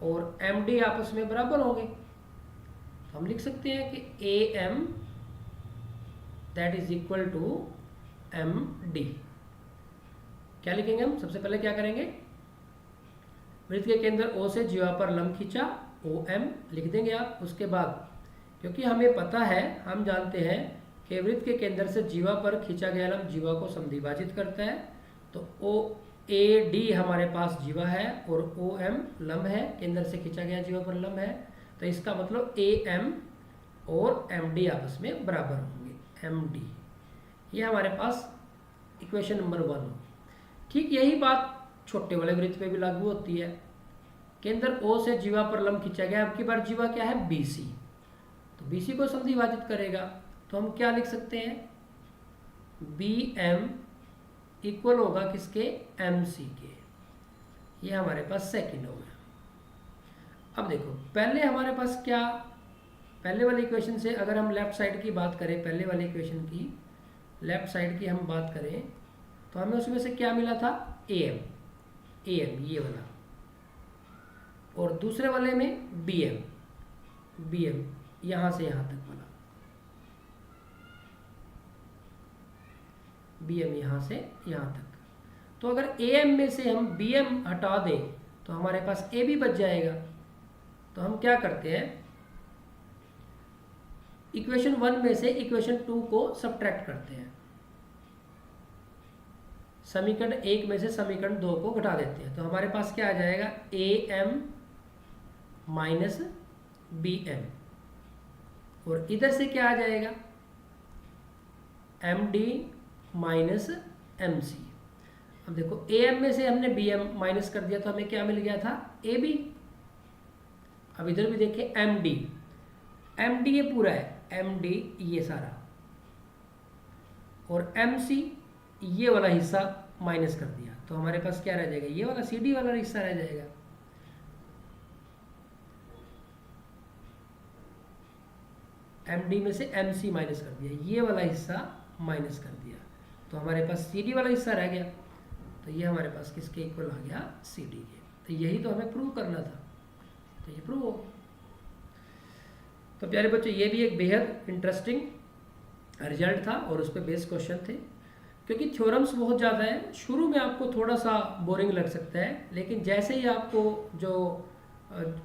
और MD आपस में बराबर होंगे। तो हम लिख सकते हैं कि AM that is equal to MD। क्या लिखेंगे हम, सबसे पहले क्या करेंगे, वृत्त के केंद्र O से जीवा पर लंब खींचा, OM लिख देंगे आप। उसके बाद क्योंकि हमें पता है, हम जानते हैं कि वृत्त के केंद्र से जीवा पर खींचा गया लंब जीवा को समद्विभाजित करता है। तो ओ ए डी हमारे पास जीवा है और ओ एम लंब है, केंद्र से खींचा गया जीवा पर लंब है। तो इसका मतलब ए एम और एम डी आपस में बराबर होंगे, एम डी। ये हमारे पास इक्वेशन नंबर 1 हो। ठीक यही बात छोटे वाले वृत्त पे भी लागू होती है। केंद्र ओ से जीवा पर लंब खींचा गया, अब की बार जीवा क्या है, बी सी। तो बी सी को समद्विभाजित करेगा तो हम क्या लिख सकते हैं, बी एम इक्वल होगा किसके, एम सी के। ये हमारे पास सेकंड हो गया। अब देखो पहले हमारे पास क्या, पहले वाली इक्वेशन से अगर हम लेफ्ट साइड की बात करें, पहले वाली इक्वेशन की लेफ्ट साइड की हम बात करें तो हमें उसमें से क्या मिला था, ए एम, ये वाला, और दूसरे वाले में बी एम यहां से यहां तक वाला, बी एम यहां से यहां तक। तो अगर ए एम में से हम बी एम हटा दें तो हमारे पास ए बी बच जाएगा। तो हम क्या करते हैं, इक्वेशन 1 में से इक्वेशन 2 को सब्ट्रैक्ट करते हैं, समीकरण 1 में से समीकरण 2 को घटा देते हैं। तो हमारे पास क्या आ जाएगा, A M minus B M, और इधर से क्या आ जाएगा, M D minus M C. अब देखो ए एम में से हमने बी एम माइनस कर दिया तो हमें क्या मिल गया था, ए बी। अब इधर भी देखिए एम डी ये पूरा है, एम डी ये सारा, और एम सी ये वाला हिस्सा माइनस कर दिया तो हमारे पास क्या रह जाएगा, ये वाला सी डी वाला हिस्सा रह जाएगा। एम डी में से एम सी माइनस कर दिया, ये वाला हिस्सा माइनस कर दिया तो हमारे पास सी डी वाला हिस्सा रह गया। तो ये हमारे पास किसके इक्वल आ गया, सी डी के। तो यही तो हमें प्रूव करना था, तो ये प्रूव हो। तो प्यारे बच्चों ये भी एक बेहद इंटरेस्टिंग रिजल्ट था और उस पर बेस्ड क्वेश्चन थे। क्योंकि थ्योरम्स बहुत ज़्यादा है, शुरू में आपको थोड़ा सा बोरिंग लग सकता है, लेकिन जैसे ही आपको जो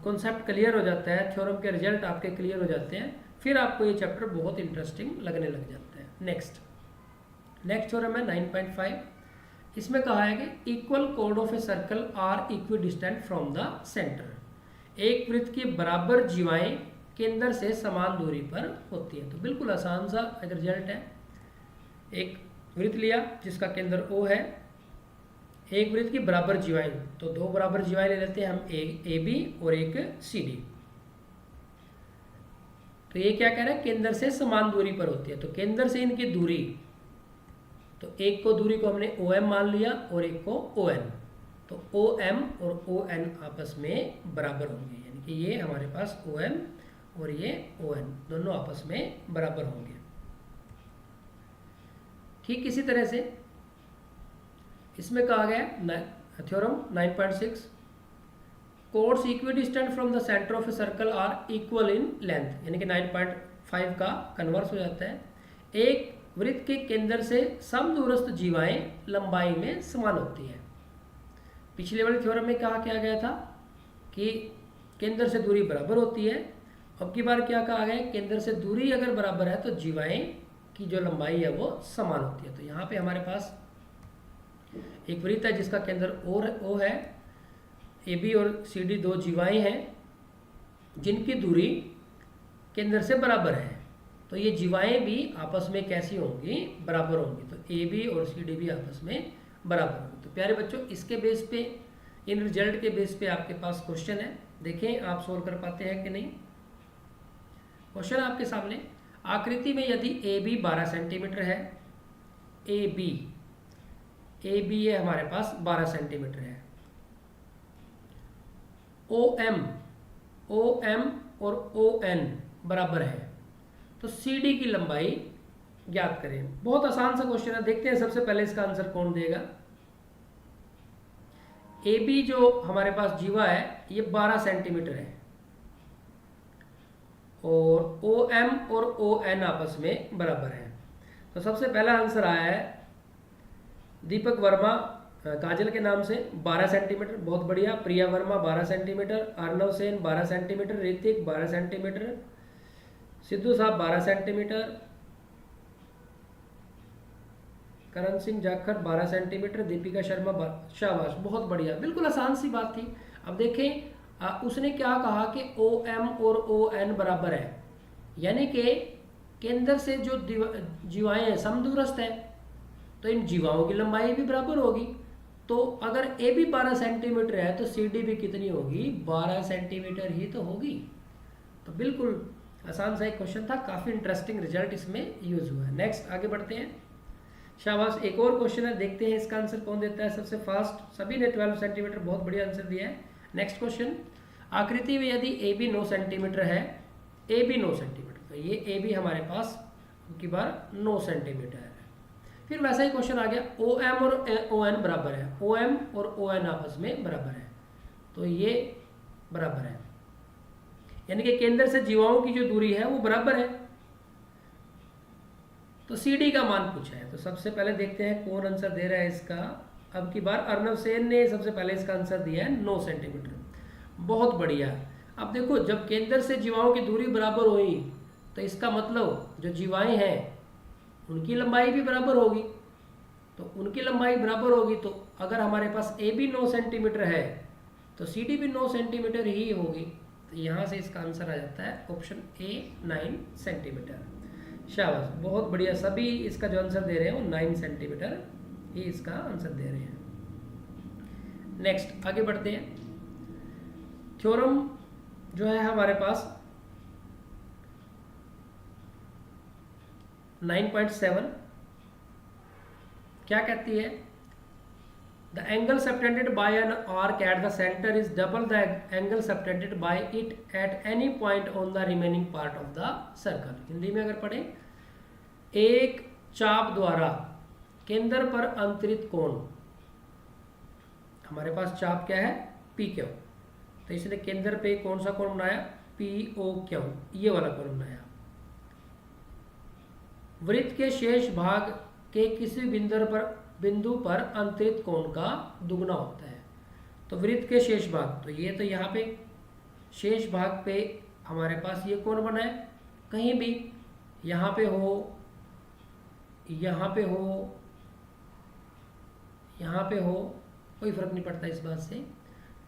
कॉन्सेप्ट क्लियर हो जाता है, थ्योरम के रिजल्ट आपके क्लियर हो जाते हैं, फिर आपको ये चैप्टर बहुत इंटरेस्टिंग लगने लग जाता है। नेक्स्ट थ्योरम है 9.5। इसमें कहा है कि इक्वल कोड of a circle are equidistant from the centre. एक वृत्त की बराबर जीवाएं केंद्र से समान दूरी पर होती है। तो बिल्कुल आसान सा रिजल्ट है। एक वृत्त लिया जिसका केंद्र O है, एक वृत्त की बराबर जीवाएं, तो दो बराबर जीवाएं ले लेते हैं हम, एक ए बी और एक सी डी। तो ये क्या कह रहा है, केंद्र से समान दूरी पर होती है। तो केंद्र से इनकी दूरी, तो एक को दूरी को हमने OM मान लिया और एक को ON। तो OM और ON आपस में बराबर होंगे, यानी कि ये हमारे पास OM और ये ON दोनों आपस में बराबर होंगे। ठीक इसी तरह से इसमें कहा गया theorem 9.6, chords equidistant from the centre of a circle are equal in length, यानी कि 9.5 का कन्वर्स हो जाता है। एक वृत्त के केंद्र से समदूरस्थ जीवाएं लंबाई में समान होती है। पिछले वाले थ्योरम में कहा क्या गया था कि केंद्र से दूरी बराबर होती है। अब की बार क्या कहा गया, केंद्र से दूरी अगर बराबर है तो जीवाएं की जो लंबाई है वो समान होती है। तो यहाँ पे हमारे पास एक वृत्त है जिसका केंद्र O है, ए बी और सी डी दो जीवाएं हैं जिनकी दूरी केंद्र से बराबर है। तो ये जीवाएं भी आपस में कैसी होंगी, बराबर होंगी। तो ए बी और सी डी भी आपस में बराबर होंगी। तो प्यारे बच्चों इसके बेस पे, इन रिजल्ट के बेस पे आपके पास क्वेश्चन है, देखें आप सोल्व कर पाते हैं कि नहीं। क्वेश्चन आपके सामने, आकृति में यदि ए बी 12 सेंटीमीटर है, ए बी ये हमारे पास 12 सेंटीमीटर है, ओ एम और ओ एन बराबर है, तो सी डी की लंबाई ज्ञात करें। बहुत आसान सा क्वेश्चन है, देखते हैं सबसे पहले इसका आंसर कौन देगा। ए बी जो हमारे पास जीवा है ये 12 सेंटीमीटर है और ओ एम और ओ एन आपस में बराबर है। तो सबसे पहला आंसर आया है दीपक वर्मा काजल के नाम से 12 सेंटीमीटर, बहुत बढ़िया। Priya Verma 12 centimetre, Arnav Sen 12 centimetre, Ritik 12 centimetre, Sidhu साहब 12 सेंटीमीटर, करण सिंह जाखड़ 12 सेंटीमीटर, दीपिका शर्मा शाबाश, बहुत बढ़िया, बिल्कुल आसान सी बात थी। अब देखें उसने क्या कहा कि OM और ON बराबर है, यानी कि केंद्र से जो जीवाएं हैं समदूरस्थ है, तो इन जीवाओं की लंबाई भी बराबर होगी। तो अगर AB 12 सेंटीमीटर है तो CD भी कितनी होगी, 12 सेंटीमीटर ही तो होगी। तो बिल्कुल आसान सा एक क्वेश्चन था, काफ़ी इंटरेस्टिंग रिजल्ट इसमें यूज हुआ है। नेक्स्ट आगे बढ़ते हैं। शाबाश, एक और क्वेश्चन है, देखते हैं इसका आंसर कौन देता है सबसे फास्ट। सभी ने 12 सेंटीमीटर, बहुत बढ़िया आंसर दिया है। नेक्स्ट क्वेश्चन, आकृति में यदि AB 9 सेंटीमीटर है, AB 9 सेंटीमीटर, तो ये AB हमारे पास की बार 9 सेंटीमीटर है। फिर वैसा ही क्वेश्चन आ गया, OM और ON बराबर है, OM और ON आपस में बराबर है, तो ये बराबर है, यानी कि केंद्र से जीवाओं की जो दूरी है वो बराबर है। तो CD का मान पूछा है, तो सबसे पहले देखते हैं कौन आंसर दे रहा है इसका। अब की बार अर्नव सेन ने सबसे पहले इसका आंसर दिया है 9 सेंटीमीटर, बहुत बढ़िया। अब देखो, जब केंद्र से जीवाओं की दूरी बराबर हुई तो इसका मतलब जो जीवाएं हैं उनकी लंबाई भी बराबर होगी। तो उनकी लंबाई बराबर होगी, तो अगर हमारे पास AB 9 सेंटीमीटर है तो CD भी 9 सेंटीमीटर ही होगी। तो यहाँ से इसका आंसर आ जाता है ऑप्शन A 9 सेंटीमीटर। शाबाश, बहुत बढ़िया, सभी इसका जो आंसर दे रहे हैं वो 9 सेंटीमीटर ही इसका आंसर दे रहे हैं। नेक्स्ट आगे बढ़ते हैं। थ्योरम जो है हमारे पास 9.7 क्या कहती है, the angle subtended bye an arc eight the centre is double the angle subtended bye it at any point on the remaining part of the circle. Hindi में अगर पढ़ें, एक चाप द्वारा केंद्र पर अंतरित कोण, हमारे पास चाप क्या है, PQ, तो इसने केंद्र पे कौन सा कोण बनाया, POQ, ये वाला कोण बनाया। वृत्त के शेष भाग के किसी बिंदु पर अंतरित कोण का दुगना होता है। तो वृत्त के शेष भाग, तो ये तो यहाँ पे शेष भाग पे हमारे पास ये कोण बना है, कहीं भी यहाँ पे हो, यहाँ पे हो, यहाँ पे हो, कोई फर्क नहीं पड़ता इस बात से।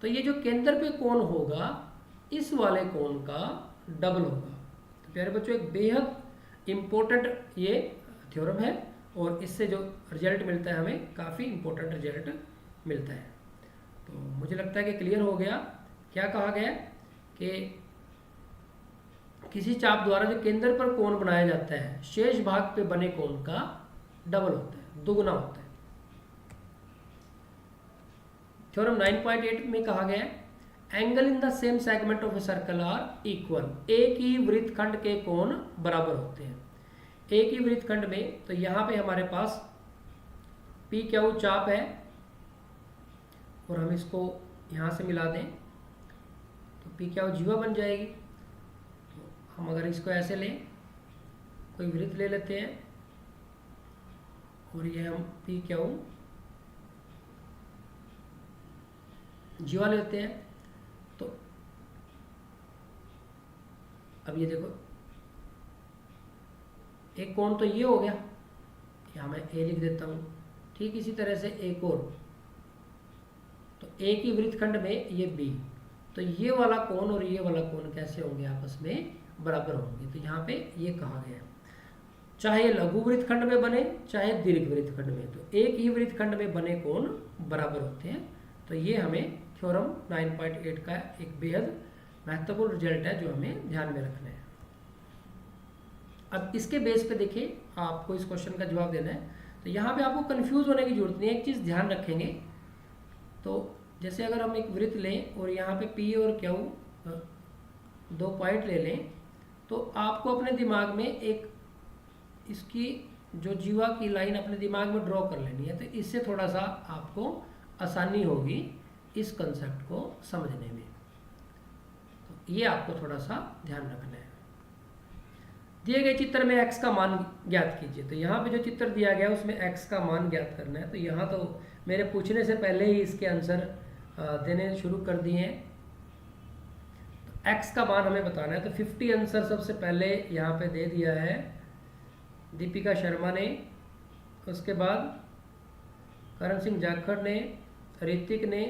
तो ये जो केंद्र पे कोण होगा, इस वाले कोण का डबल होगा। तो प्यारे बच्चों, एक बेहद इम्पोर्टेंट ये थ्योरम है, और इससे जो रिजल्ट मिलता है हमें काफ़ी इम्पोर्टेंट रिजल्ट मिलता है। तो मुझे लगता है कि क्लियर हो गया। क्या कहा गया कि किसी चाप द्वारा जो केंद्र पर कोण बनाया जाता है, शेष भाग पे बने कोण का डबल होता है, दुगना होता है। थ्योरम 9.8 में कहा गया है, angle in the same segment of a circle are equal, एक ही वृत्तखंड के कोण बराबर होते हैं। एक ही वृत्तखंड में, तो यहाँ पे हमारे पास PQ चाप है, और हम इसको यहाँ से मिला दें तो PQ जीवा बन जाएगी। तो हम अगर इसको ऐसे लें, कोई वृत्त ले लेते हैं, और ये हम PQ जीवा लेते हैं, तो अब ये देखो, एक कोण तो ये हो गया, यहाँ मैं A लिख देता हूँ। ठीक इसी तरह से एक और, तो एक ही वृत्तखंड में ये B, तो ये वाला कोण और ये वाला कोण कैसे होंगे, आपस में बराबर होंगे। तो यहाँ पे ये कहा गया, चाहे लघु वृत्तखंड में बने चाहे दीर्घ वृत्तखंड में, तो एक ही वृत्तखंड में बने कोण बराबर होते हैं। तो ये हमें थ्योरम 9.8 का एक बेहद महत्वपूर्ण रिजल्ट है जो हमें ध्यान में रखना है। अब इसके बेस पे देखिए, आपको इस क्वेश्चन का जवाब देना है, तो यहाँ पे आपको कंफ्यूज होने की जरूरत नहीं है। एक चीज़ ध्यान रखेंगे, तो जैसे अगर हम एक वृत्त लें और यहाँ पे P और Q 2 पॉइंट ले लें, तो आपको अपने दिमाग में एक इसकी जो जीवा की लाइन अपने दिमाग में ड्रॉ कर लेनी है, तो इससे थोड़ा सा आपको आसानी होगी इस कंसेप्ट को समझने में। तो ये आपको थोड़ा सा ध्यान रखना है। दिए गए चित्र में x का मान ज्ञात कीजिए। तो यहाँ पे जो चित्र दिया गया है उसमें x का मान ज्ञात करना है। तो यहाँ तो मेरे पूछने से पहले ही इसके आंसर देने शुरू कर दिए हैं। तो x का मान हमें बताना है, तो 50 आंसर सबसे पहले यहाँ पे दे दिया है दीपिका शर्मा ने, उसके बाद करण सिंह जाखड़ ने, ऋतिक ने,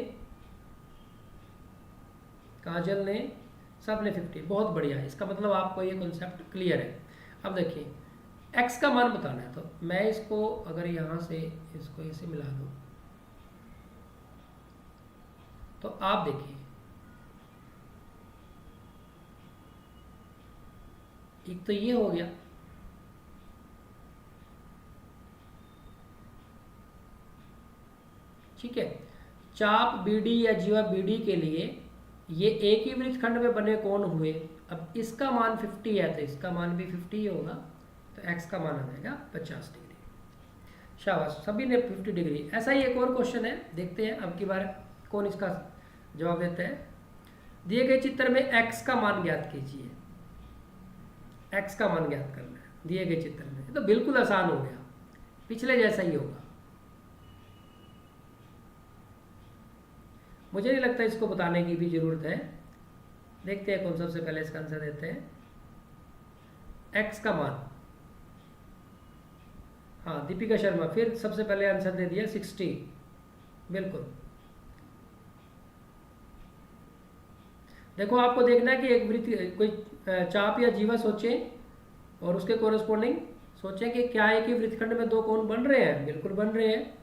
काजल ने, सब ने 50। बहुत बढ़िया है, इसका मतलब आपको ये कॉन्सेप्ट क्लियर है। अब देखिए x का मान बताना है, तो मैं इसको अगर यहाँ से इसको ऐसे मिला दूँ तो आप देखिए एक तो ये हो गया, ठीक है। चाप बीडी या जीवा बीडी के लिए ये एक ही वृत्तखंड में बने कोण हुए। अब इसका मान 50 है तो इसका मान भी 50 ही होगा, तो x का मान आ जाएगा 50 डिग्री। शाबाश, सभी ने 50 डिग्री। ऐसा ही एक और क्वेश्चन है, देखते हैं अब की बार कौन इसका जवाब देते हैं। दिए गए चित्र में x का मान ज्ञात कीजिए। x का मान ज्ञात करना है दिए गए चित्र में, तो बिल्कुल आसान हो गया, पिछले जैसा ही होगा। मुझे नहीं लगता इसको बताने की भी जरूरत है। देखते हैं कौन सबसे पहले इसका आंसर देते हैं। x का मान, हाँ दीपिका शर्मा फिर सबसे पहले आंसर दे दिया 60। बिल्कुल, देखो आपको देखना है कि एक वृत्त कोई चाप या जीवा सोचें और उसके कोरस्पोंडिंग सोचें कि क्या एक ही वृत्तखंड में दो कोण बन रहे हैं। बिल्कुल बन रहे हैं।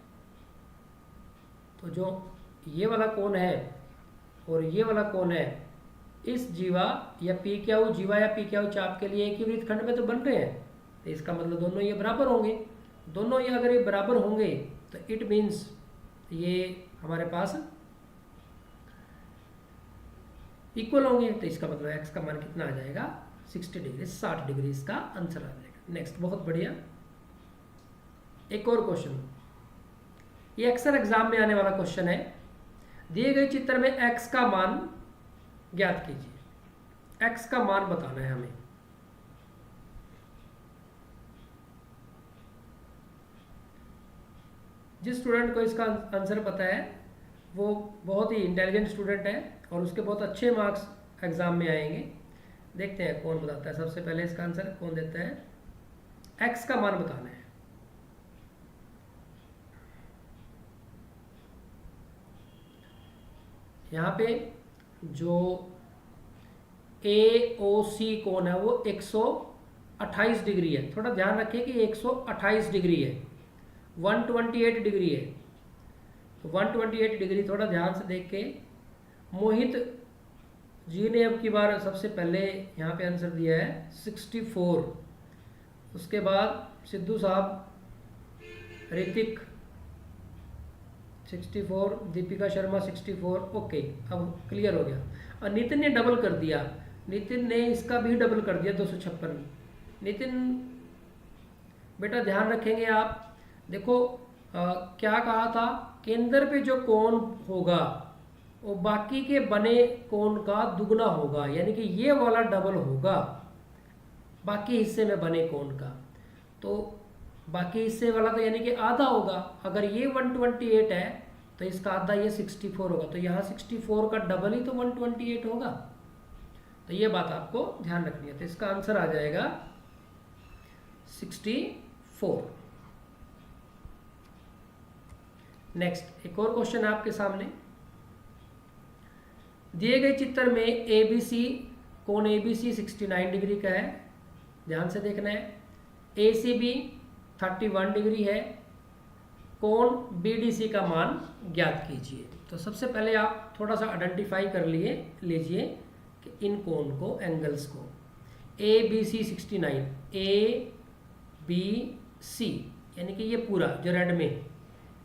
तो जो ये वाला कोण है और ये वाला कोण है, इस जीवा या पी क्यू जीवा या पी क्यू चाप के लिए एक ही वृत्तखंड में तो बन रहे हैं, तो इसका मतलब दोनों ये बराबर होंगे। दोनों ये अगर ये बराबर होंगे तो इट मीन्स ये हमारे पास इक्वल होंगे, तो इसका मतलब एक्स का मान कितना आ जाएगा 60 डिग्री, 60 डिग्री इसका आंसर आ जाएगा। नेक्स्ट, बहुत बढ़िया, एक और क्वेश्चन, ये अक्सर एग्जाम में आने वाला क्वेश्चन है। दिए गए चित्र में x का मान ज्ञात कीजिए। x का मान बताना है हमें। जिस स्टूडेंट को इसका आंसर पता है वो बहुत ही इंटेलिजेंट स्टूडेंट है और उसके बहुत अच्छे मार्क्स एग्जाम में आएंगे। देखते हैं कौन बताता है सबसे पहले इसका आंसर, कौन देता है। x का मान बताना है। यहाँ पे जो AOC कोण है वो 128 डिग्री है। थोड़ा ध्यान रखिए कि 128 डिग्री है, 128 डिग्री है। तो 128 डिग्री थोड़ा ध्यान से देख के, मोहित जी ने अब की बार सबसे पहले यहाँ पे आंसर दिया है 64। उसके बाद सिद्धू साहब, ऋतिक 64, दीपिका शर्मा 64। ओके, अब क्लियर हो गया। और नितिन ने डबल कर दिया, नितिन ने इसका भी डबल कर दिया 256। नितिन बेटा ध्यान रखेंगे आप, देखो क्या कहा था, केंद्र पे जो कोण होगा वो बाकी के बने कोण का दुगना होगा, यानी कि ये वाला डबल होगा बाकी हिस्से में बने कोण का। तो बाकी हिस्से वाला तो यानी कि आधा होगा। अगर ये 128 है तो इसका आधा ये 64 होगा, तो यहाँ 64 का डबल ही तो 128 होगा। तो ये बात आपको ध्यान रखनी है। तो इसका आंसर आ जाएगा 64। नेक्स्ट, एक और क्वेश्चन है आपके सामने। दिए गए चित्र में ABC कोण ABC 69 डिग्री का है, ध्यान से देखना है। ACB 31 डिग्री है। कोण BDC का मान ज्ञात कीजिए। तो सबसे पहले आप थोड़ा सा आइडेंटिफाई कर लीजिए कि इन कोण को, एंगल्स को। ABC 69, ABC यानी कि ये पूरा जो रेड में,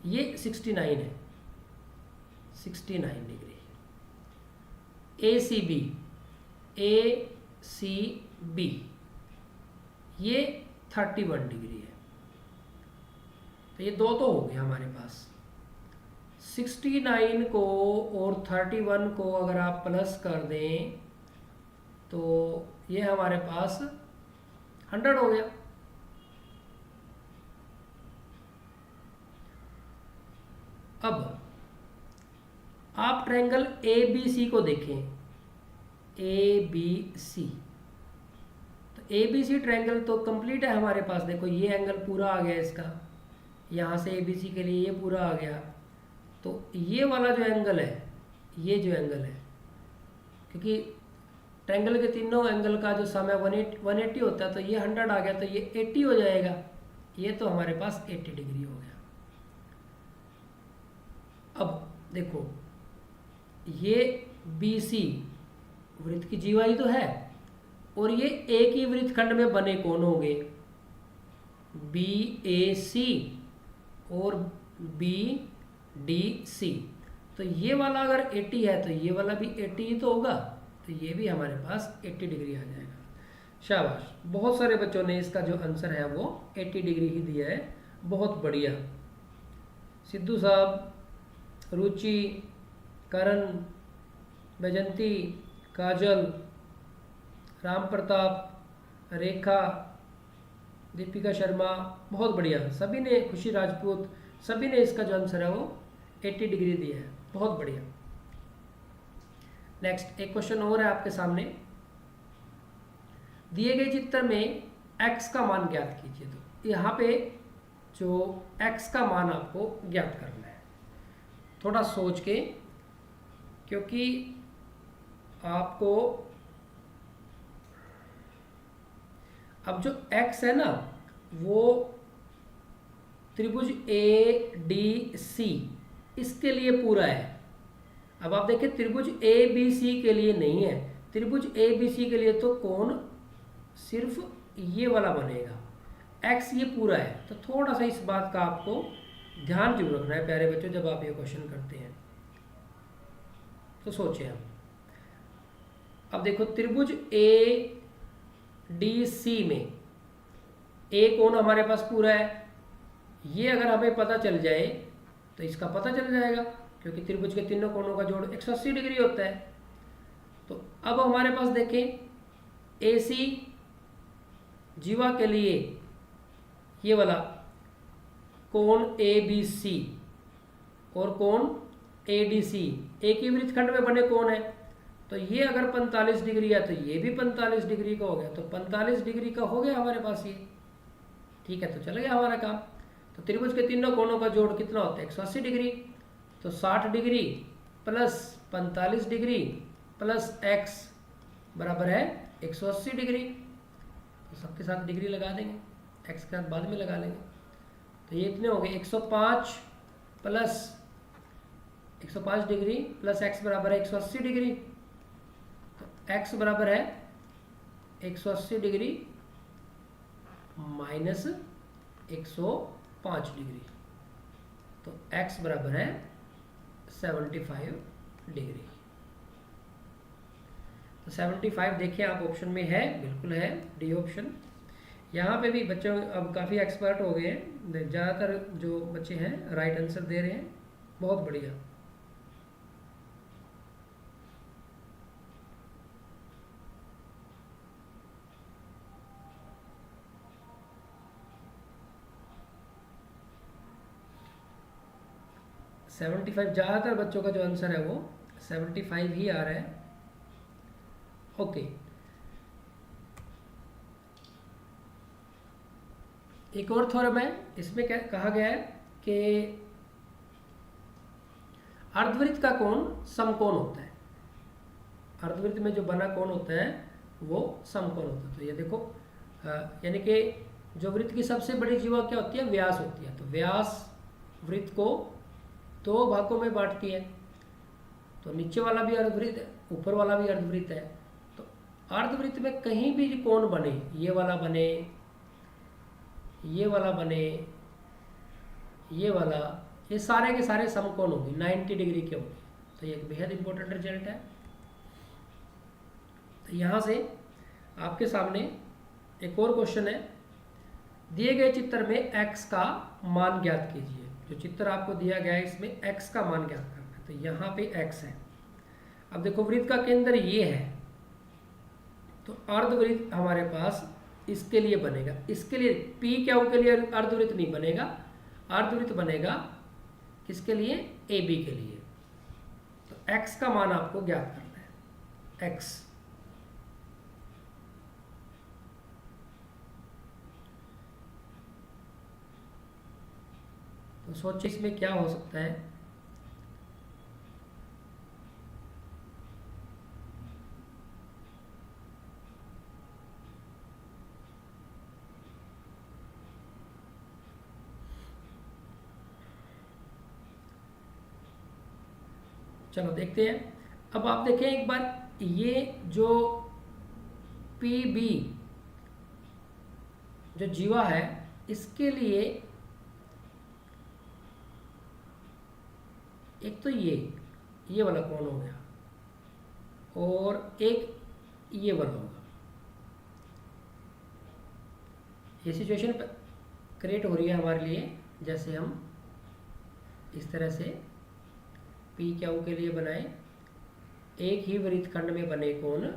ये 69 है, 69 डिग्री। ACB ये 31 डिग्री है। तो ये दो तो हो गया हमारे पास। 69 को और 31 को अगर आप प्लस कर दें तो ये हमारे पास 100 हो गया। अब आप ट्रायंगल ABC को देखें, ABC, तो ABC ट्रायंगल तो कंप्लीट है हमारे पास। देखो ये एंगल पूरा आ गया इसका, यहाँ से ABC के लिए ये पूरा आ गया। तो ये वाला जो एंगल है, ये जो एंगल है, क्योंकि ट्रायंगल के तीनों एंगल का जो सम है 180 होता है, तो ये 100 आ गया, तो ये 80 हो जाएगा। ये तो हमारे पास 80 डिग्री हो गया। अब देखो, ये BC वृत्त की जीवाई तो है, और ये एक ही वृत्तखंड में बने कोण होंगे, BAC और BDC। तो ये वाला अगर 80 है तो ये वाला भी 80 ही तो होगा, तो ये भी हमारे पास 80 डिग्री आ जाएगा। शाबाश, बहुत सारे बच्चों ने इसका जो आंसर है वो 80 डिग्री ही दिया है, बहुत बढ़िया। सिद्धू साहब, रुचि, करण, बैजंती, काजल, राम प्रताप, रेखा, दीपिका शर्मा, बहुत बढ़िया। सभी ने, खुशी राजपूत, सभी ने इसका जो आंसर है वो 80 डिग्री दिया है, बहुत बढ़िया। नेक्स्ट एक क्वेश्चन और है आपके सामने। दिए गए चित्र में x का मान ज्ञात कीजिए। तो यहाँ पे जो x का मान आपको ज्ञात करना है, थोड़ा सोच के, क्योंकि आपको अब जो x है ना वो त्रिभुज ADC इसके लिए पूरा है। अब आप देखिए त्रिभुज ABC के लिए नहीं है, त्रिभुज ABC के लिए तो कोण सिर्फ ये वाला बनेगा, x ये पूरा है। तो थोड़ा सा इस बात का आपको ध्यान जरूर रखना है प्यारे बच्चों, जब आप ये क्वेश्चन करते हैं तो सोचें आप। अब देखो त्रिभुज ADC में A कोण हमारे पास पूरा है, ये अगर हमें पता चल जाए तो इसका पता चल जाएगा, क्योंकि त्रिभुज के तीनों कोणों का जोड़ 180 डिग्री होता है। तो अब हमारे पास देखें AC जीवा के लिए ये वाला कोण ABC और कोण ADC एक ही वृत्तखंड में बने कोण है। तो ये अगर 45 डिग्री है तो ये भी 45 डिग्री का हो गया, तो 45 डिग्री का हो गया हमारे पास ये। ठीक है, तो चल गया हमारा काम। तो त्रिभुज के तीनों कोणों का जोड़ कितना होता है? 180 डिग्री। तो 60 degree plus 45 degree plus x बराबर है 180 डिग्री। तो सबके साथ डिग्री लगा देंगे, x के साथ बाद में लगा लेंगे। तो ये इतने हो गए 105 प्लस 105 डिग्री प्लस x बराबर है 180 डिग्री। तो x बराबर है 180 डिग्री माइनस 105 डिग्री। तो x बराबर है 75 डिग्री। तो 75 देखिए आप ऑप्शन में है, बिल्कुल है डी ऑप्शन। यहाँ पे भी बच्चों अब काफ़ी एक्सपर्ट हो गए हैं, ज़्यादातर जो बच्चे हैं राइट आंसर दे रहे हैं, बहुत बढ़िया। सेवेंटी फाइव ज़्यादातर बच्चों का जो आंसर है वो 75 ही आ रहा है। ओके, एक और थ्योरम है, इसमें क्या कहा गया है कि अर्धवृत्त का कोण समकोण होता है। अर्धवृत्त में जो बना कोण होता है वो समकोण होता है। तो ये देखो यानी कि जो वृत्त की सबसे बड़ी जीवा क्या होती है? व्यास होती है। तो व्यास वृत्त को दो भागों में बांटती है। तो नीचे वाला भी अर्धवृत्त है, ऊपर वाला भी अर्धवृत्त है। तो अर्धवृत्त में कहीं भी कोण बने, ये वाला बने, ये वाला बने, ये वाला, ये सारे के सारे समकोण होंगे, 90 डिग्री के होंगे। तो ये एक बेहद इंपॉर्टेंट रिजल्ट है। तो यहाँ से आपके सामने एक और क्वेश्चन है, दिए गए चित्र में x का मान ज्ञात कीजिए। जो चित्र आपको दिया गया है इसमें x का मान ज्ञात करना है। तो यहाँ पे x है। अब देखो वृत्त का केंद्र ये है, तो अर्धवृत्त हमारे पास इसके लिए बनेगा। इसके लिए P क्या के लिए अर्धवृत्त नहीं बनेगा, अर्धवृत्त बनेगा किसके लिए? AB के लिए। तो x का मान आपको ज्ञात करना है, x। तो सोचिए इसमें क्या हो सकता है। चलो देखते हैं। अब आप देखें एक बार, ये जो पी बी जो जीवा है, इसके लिए एक तो ये वाला कोण हो गया और एक ये वाला होगा। ये सिचुएशन क्रिएट हो रही है हमारे लिए, जैसे हम इस तरह से पी क्यू के लिए बनाए, एक ही वृत्तखंड में बने कोण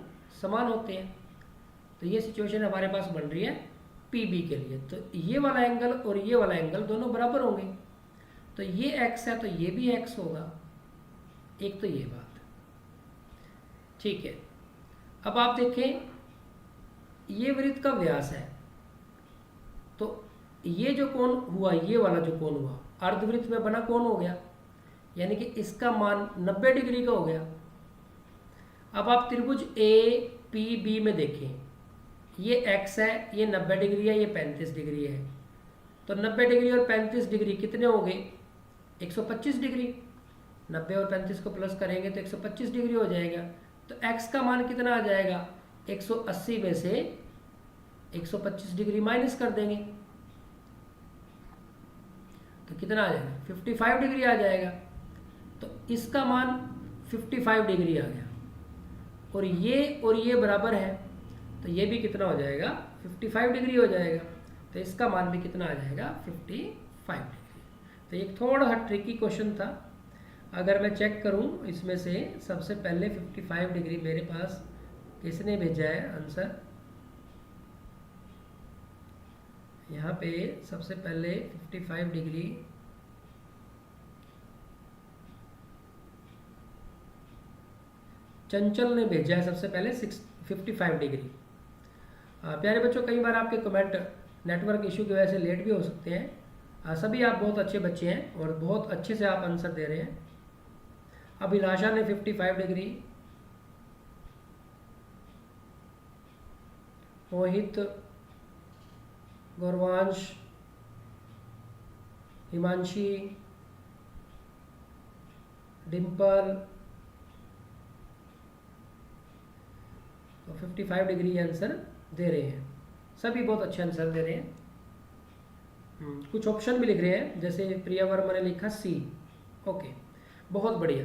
समान होते हैं। तो ये सिचुएशन हमारे पास बन रही है पी बी के लिए। तो ये वाला एंगल और ये वाला एंगल दोनों बराबर होंगे। तो ये x है तो ये भी x होगा। एक तो ये बात ठीक है। अब आप देखें, ये वृत्त का व्यास है, तो ये जो कोण हुआ, ये वाला जो कोण हुआ, अर्धवृत्त में बना कोण हो गया, यानी कि इसका मान 90 डिग्री का हो गया। अब आप त्रिभुज ए पी बी में देखें, ये x है, ये 90 डिग्री है, ये 35 डिग्री है। तो 90 डिग्री और 35 डिग्री कितने हो गए? 125 डिग्री। 90 और 35 को प्लस करेंगे तो 125 डिग्री हो जाएगा। तो x का मान कितना आ जाएगा? 180 में से 125 डिग्री माइनस कर देंगे तो कितना आ जाएगा? 55 डिग्री आ जाएगा। तो इसका मान 55 डिग्री आ गया, और ये बराबर है, तो ये भी कितना हो जाएगा? 55 डिग्री हो जाएगा। तो इसका मान भी कितना आ जाएगा? 55 डिग्री। तो एक थोड़ा सा ट्रिकी क्वेश्चन था। अगर मैं चेक करूं इसमें से, सबसे पहले 55 डिग्री मेरे पास किसने भेजा है आंसर? यहाँ पे सबसे पहले 55 डिग्री चंचल ने भेजा है सबसे पहले 55 डिग्री। प्यारे बच्चों, कई बार आपके कमेंट नेटवर्क इशू की वजह से लेट भी हो सकते हैं। सभी आप बहुत अच्छे बच्चे हैं और बहुत अच्छे से आप आंसर दे रहे हैं। अभिलाषा ने 55 डिग्री, मोहित, गौरवांश, हिमांशी, डिम्पल, तो 55 डिग्री आंसर दे रहे हैं। सभी बहुत अच्छे आंसर दे रहे हैं। कुछ ऑप्शन भी लिख रहे हैं, जैसे प्रिया वर्मा ने लिखा सी। ओके, बहुत बढ़िया,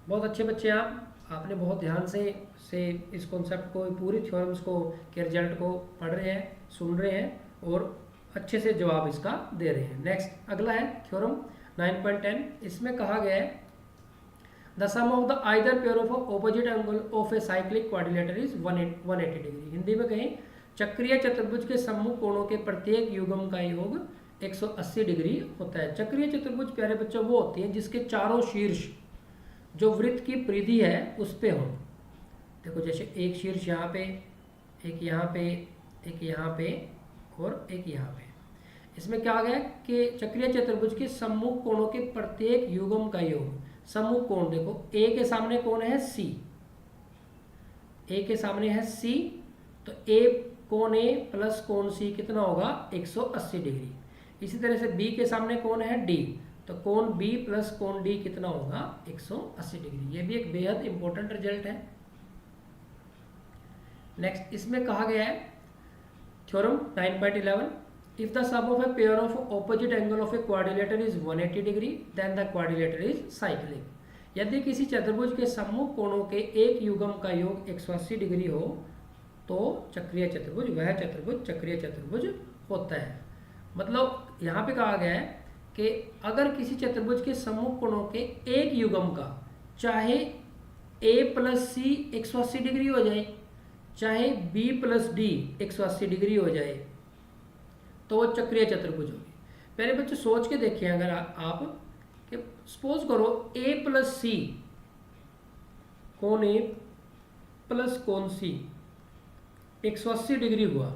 बहुत अच्छे बच्चे आपने बहुत ध्यान से इस कॉन्सेप्ट को, पूरी थ्योरम्स को के रिजल्ट को पढ़ रहे हैं, सुन रहे हैं और अच्छे से जवाब इसका दे रहे हैं। नेक्स्ट अगला है थ्योरम 9.10। इसमें कहा गया है the sum of the either pair of opposite angle of a cyclic quadrilateral is 180 degree. Hindi में कहें, चक्रीय चतुर्भुज के सम्मुख कोणों के प्रत्येक युग्म का योग 180 डिग्री होता है। चक्रीय चतुर्भुज प्यारे बच्चों वो होती है जिसके चारों शीर्ष जो वृत्त की परिधि है उस पे हो। देखो, जैसे एक शीर्ष यहाँ पे, एक यहाँ पे, एक यहाँ पे और एक यहाँ पे। इसमें क्या आ गया कि चक्रीय चतुर्भुज के सम्मुख कोणों के प्रत्येक युग्म का योग, सम्मुख कोण देखो, ए के सामने कौन है? सी। ए के सामने है सी, तो ए कोण ए प्लस कोण सी कितना होगा? 180 डिग्री। इसी तरह से बी के सामने कौन है? डी, तो कोण बी प्लस कोण डी कितना होगा? 180 डिग्री। ये भी एक बेहद इंपॉर्टेंट रिजल्ट है। नेक्स्ट इसमें कहा गया है theorem 9.11, if the sum of a pair of opposite angle of a quadrilateral is 180 degree then the quadrilateral is cyclic। यदि किसी चतुर्भुज के सम्मुख कोणों के एक युग्म का योग 180 डिग्री हो तो चक्रीय चतुर्भुज वह चतुर्भुज चक्रीय चतुर्भुज होता है। मतलब यहाँ पे कहा गया है कि अगर किसी चतुर्भुज के सम्मुख कोणों के एक युग्म का, चाहे a प्लस सी 180 डिग्री हो जाए, चाहे b प्लस डी 180 डिग्री हो जाए, तो वो चक्रीय चतुर्भुज होगी। पहले बच्चे सोच के देखिए, अगर आप कि सपोज करो a प्लस सी, कोण a प्लस कोण c 180 डिग्री हुआ,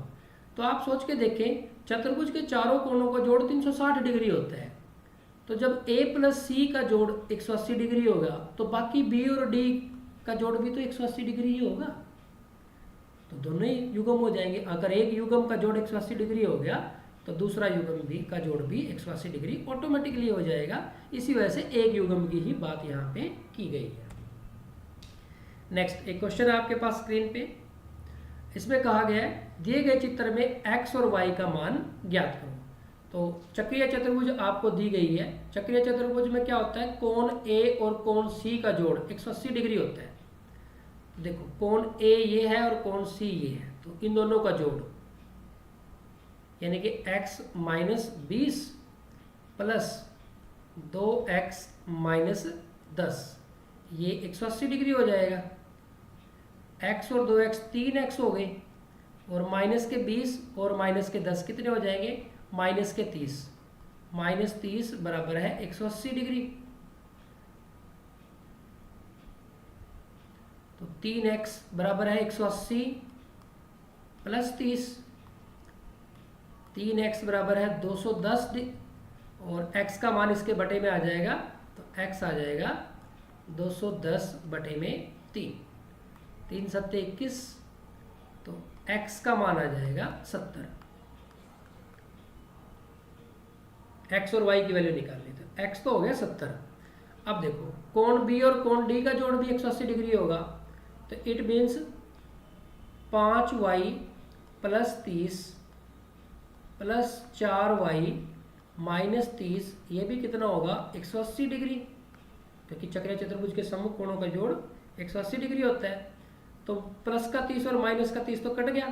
तो आप सोच के देखें चतुर्भुज के चारों कोणों का जोड़ 360 डिग्री होता है। तो जब a प्लस सी का जोड़ 180 डिग्री होगा तो बाकी b और d का जोड़ भी तो 180 डिग्री ही होगा, तो दोनों ही युग्म हो जाएंगे। अगर एक युग्म का जोड़ 180 डिग्री हो गया तो दूसरा युग्म भी का जोड़ भी 180 डिग्री ऑटोमेटिकली हो जाएगा। इसी वजह से एक युग्म की ही बात यहाँ पे की गई है। नेक्स्ट एक क्वेश्चन है आपके पास स्क्रीन पे। इसमें कहा गया है दिए गए चित्र में x और y का मान ज्ञात करो। तो चक्रीय चतुर्भुज आपको दी गई है। चक्रीय चतुर्भुज में क्या होता है, कोण A और कोण C का जोड़ 180 डिग्री होता है। देखो कोण A ये है और कोण C ये है, तो इन दोनों का जोड़ यानी कि x minus 20 plus 2x minus 10 ये 180 डिग्री हो जाएगा। x और 2x 3x हो गए और माइनस के 20 और माइनस के 10 कितने हो जाएंगे, माइनस के 30। माइनस 30 बराबर है 180 डिग्री। तो 3x बराबर है 180 प्लस 30, 3x बराबर है 210 और x का मान इसके बटे में आ जाएगा, तो x आ जाएगा 210 बटे में 3, 3 सत्ते 21, तो x का मान आ जाएगा 70। x और y की वैल्यू निकाल ली, तो x तो हो गया 70। अब देखो कोण B और कोण D का जोड़ भी 180 डिग्री होगा, तो it means 5y plus 30 plus 4y minus 30 ये भी कितना होगा 180 डिग्री, क्योंकि चक्रीय चतुर्भुज के सम्मुख कोणों का जोड़ 180 डिग्री होता है। तो प्लस का 30 और माइनस का 30 तो कट गया,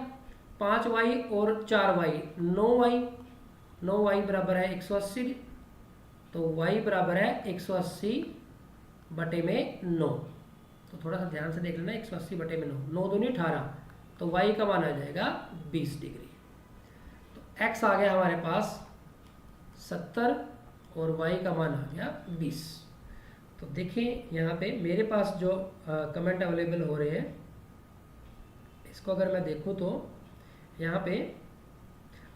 5y और 4y 9y, 9y बराबर है 180, तो y बराबर है 180 बटे में 9। तो थोड़ा सा ध्यान से देख लेना, 180 बटे में 9, 9 दूनी 18, तो y का मान आ जाएगा 20 डिग्री। तो x आ गया हमारे पास 70 और y का मान आ गया 20। तो देखिए यहाँ पे मेरे पास जो कमेंट अवेलेबल हो रहे हैं, इसको अगर मैं देखूँ तो यहाँ पे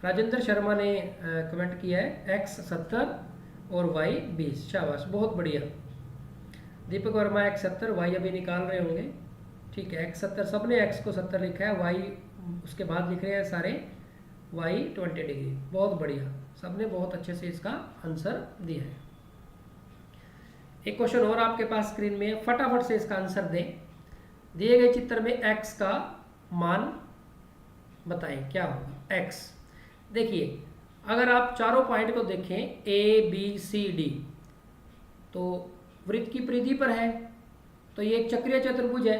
राजेंद्र शर्मा ने कमेंट किया है x 70 और y 20। शाबाश, बहुत बढ़िया। दीपक वर्मा x 70, y अभी निकाल रहे होंगे, ठीक है। x 70, सबने x को 70 लिखा है, y उसके बाद लिख रहे हैं सारे y 20 डिग्री। बहुत बढ़िया, सबने बहुत अच्छे से इसका आंसर दिया है। एक क्वेश्चन और आपके पास स्क्रीन में, फटाफट से इसका आंसर दें। दिए गए चित्र में x का मान बताएं, क्या होगा x। देखिए अगर आप चारों पॉइंट को देखें a b c d, तो वृत्त की परिधि पर है, तो ये एक चक्रीय चतुर्भुज है।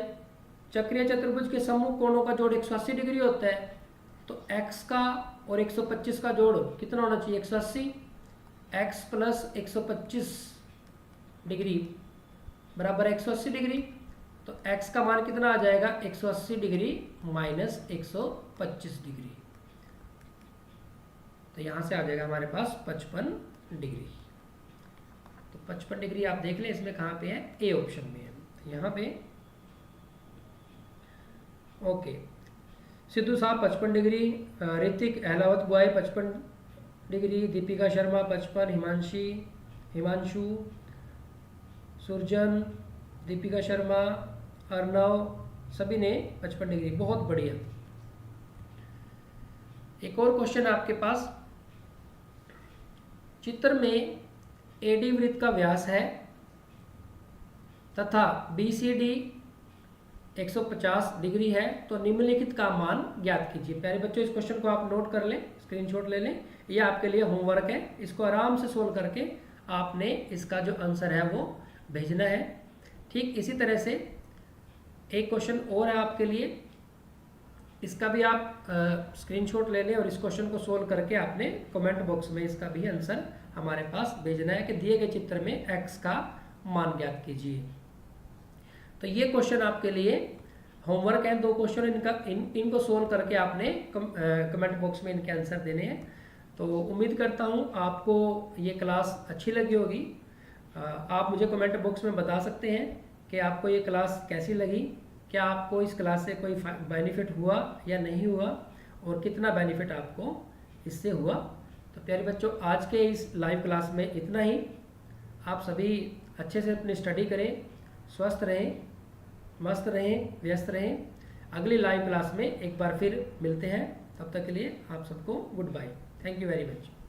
चक्रीय चतुर्भुज के सम्मुख कोणों का जोड़ 180 डिग्री होता है, तो x का और 125 का जोड़ कितना होना चाहिए 180, x प्लस 125 डिग्री बराबर 180 डिग्री। तो x का मान कितना आ जाएगा 180 डिग्री माइनस 125 डिग्री, तो यहाँ से आ जाएगा हमारे पास 55 डिग्री। तो 55 डिग्री आप देख लें, इसमें कहाँ पे है, ए ऑप्शन में है यहाँ पे। ओके, सिद्धू साहब 55 degree, Hrithik Ahlawat boy 55 degree, Deepika Sharma 55, Himanshu, Surjan, Deepika Sharma, Arnav, सभी ने 55 डिग्री। बहुत बढ़िया। एक और क्वेश्चन आपके पास, चित्र में AD वृत्त का व्यास है तथा BCD 150 डिग्री है, तो निम्नलिखित का मान ज्ञात कीजिए। प्यारे बच्चों, इस क्वेश्चन को आप नोट कर लें, स्क्रीनशॉट ले लें, ये आपके लिए होमवर्क है। इसको आराम से सोल्व करके आपने इसका जो आंसर है वो भेजना है। ठीक इसी तरह से एक क्वेश्चन और है आपके लिए, इसका भी आप स्क्रीनशॉट ले लें और इस क्वेश्चन को सोल्व करके आपने कमेंट बॉक्स में इसका भी आंसर हमारे पास भेजना है कि दिए गए चित्र में x का मान ज्ञात कीजिए। तो ये क्वेश्चन आपके लिए होमवर्क है, 2 क्वेश्चन इनको सोल्व करके आपने कमेंट बॉक्स में इनके आंसर देने हैं। तो उम्मीद करता हूँ आपको ये क्लास अच्छी लगी होगी। आप मुझे कमेंट बॉक्स में बता सकते हैं कि आपको ये क्लास कैसी लगी, क्या आपको इस क्लास से कोई बेनिफिट हुआ या नहीं हुआ, और कितना बेनिफिट आपको इससे हुआ। तो प्यारे बच्चों, आज के इस लाइव क्लास में इतना ही। आप सभी अच्छे से अपनी स्टडी करें, स्वस्थ रहें, मस्त रहें, व्यस्त रहें। अगली लाइव क्लास में एक बार फिर मिलते हैं। तब तक के लिए आप सबको good bye. Thank you very much.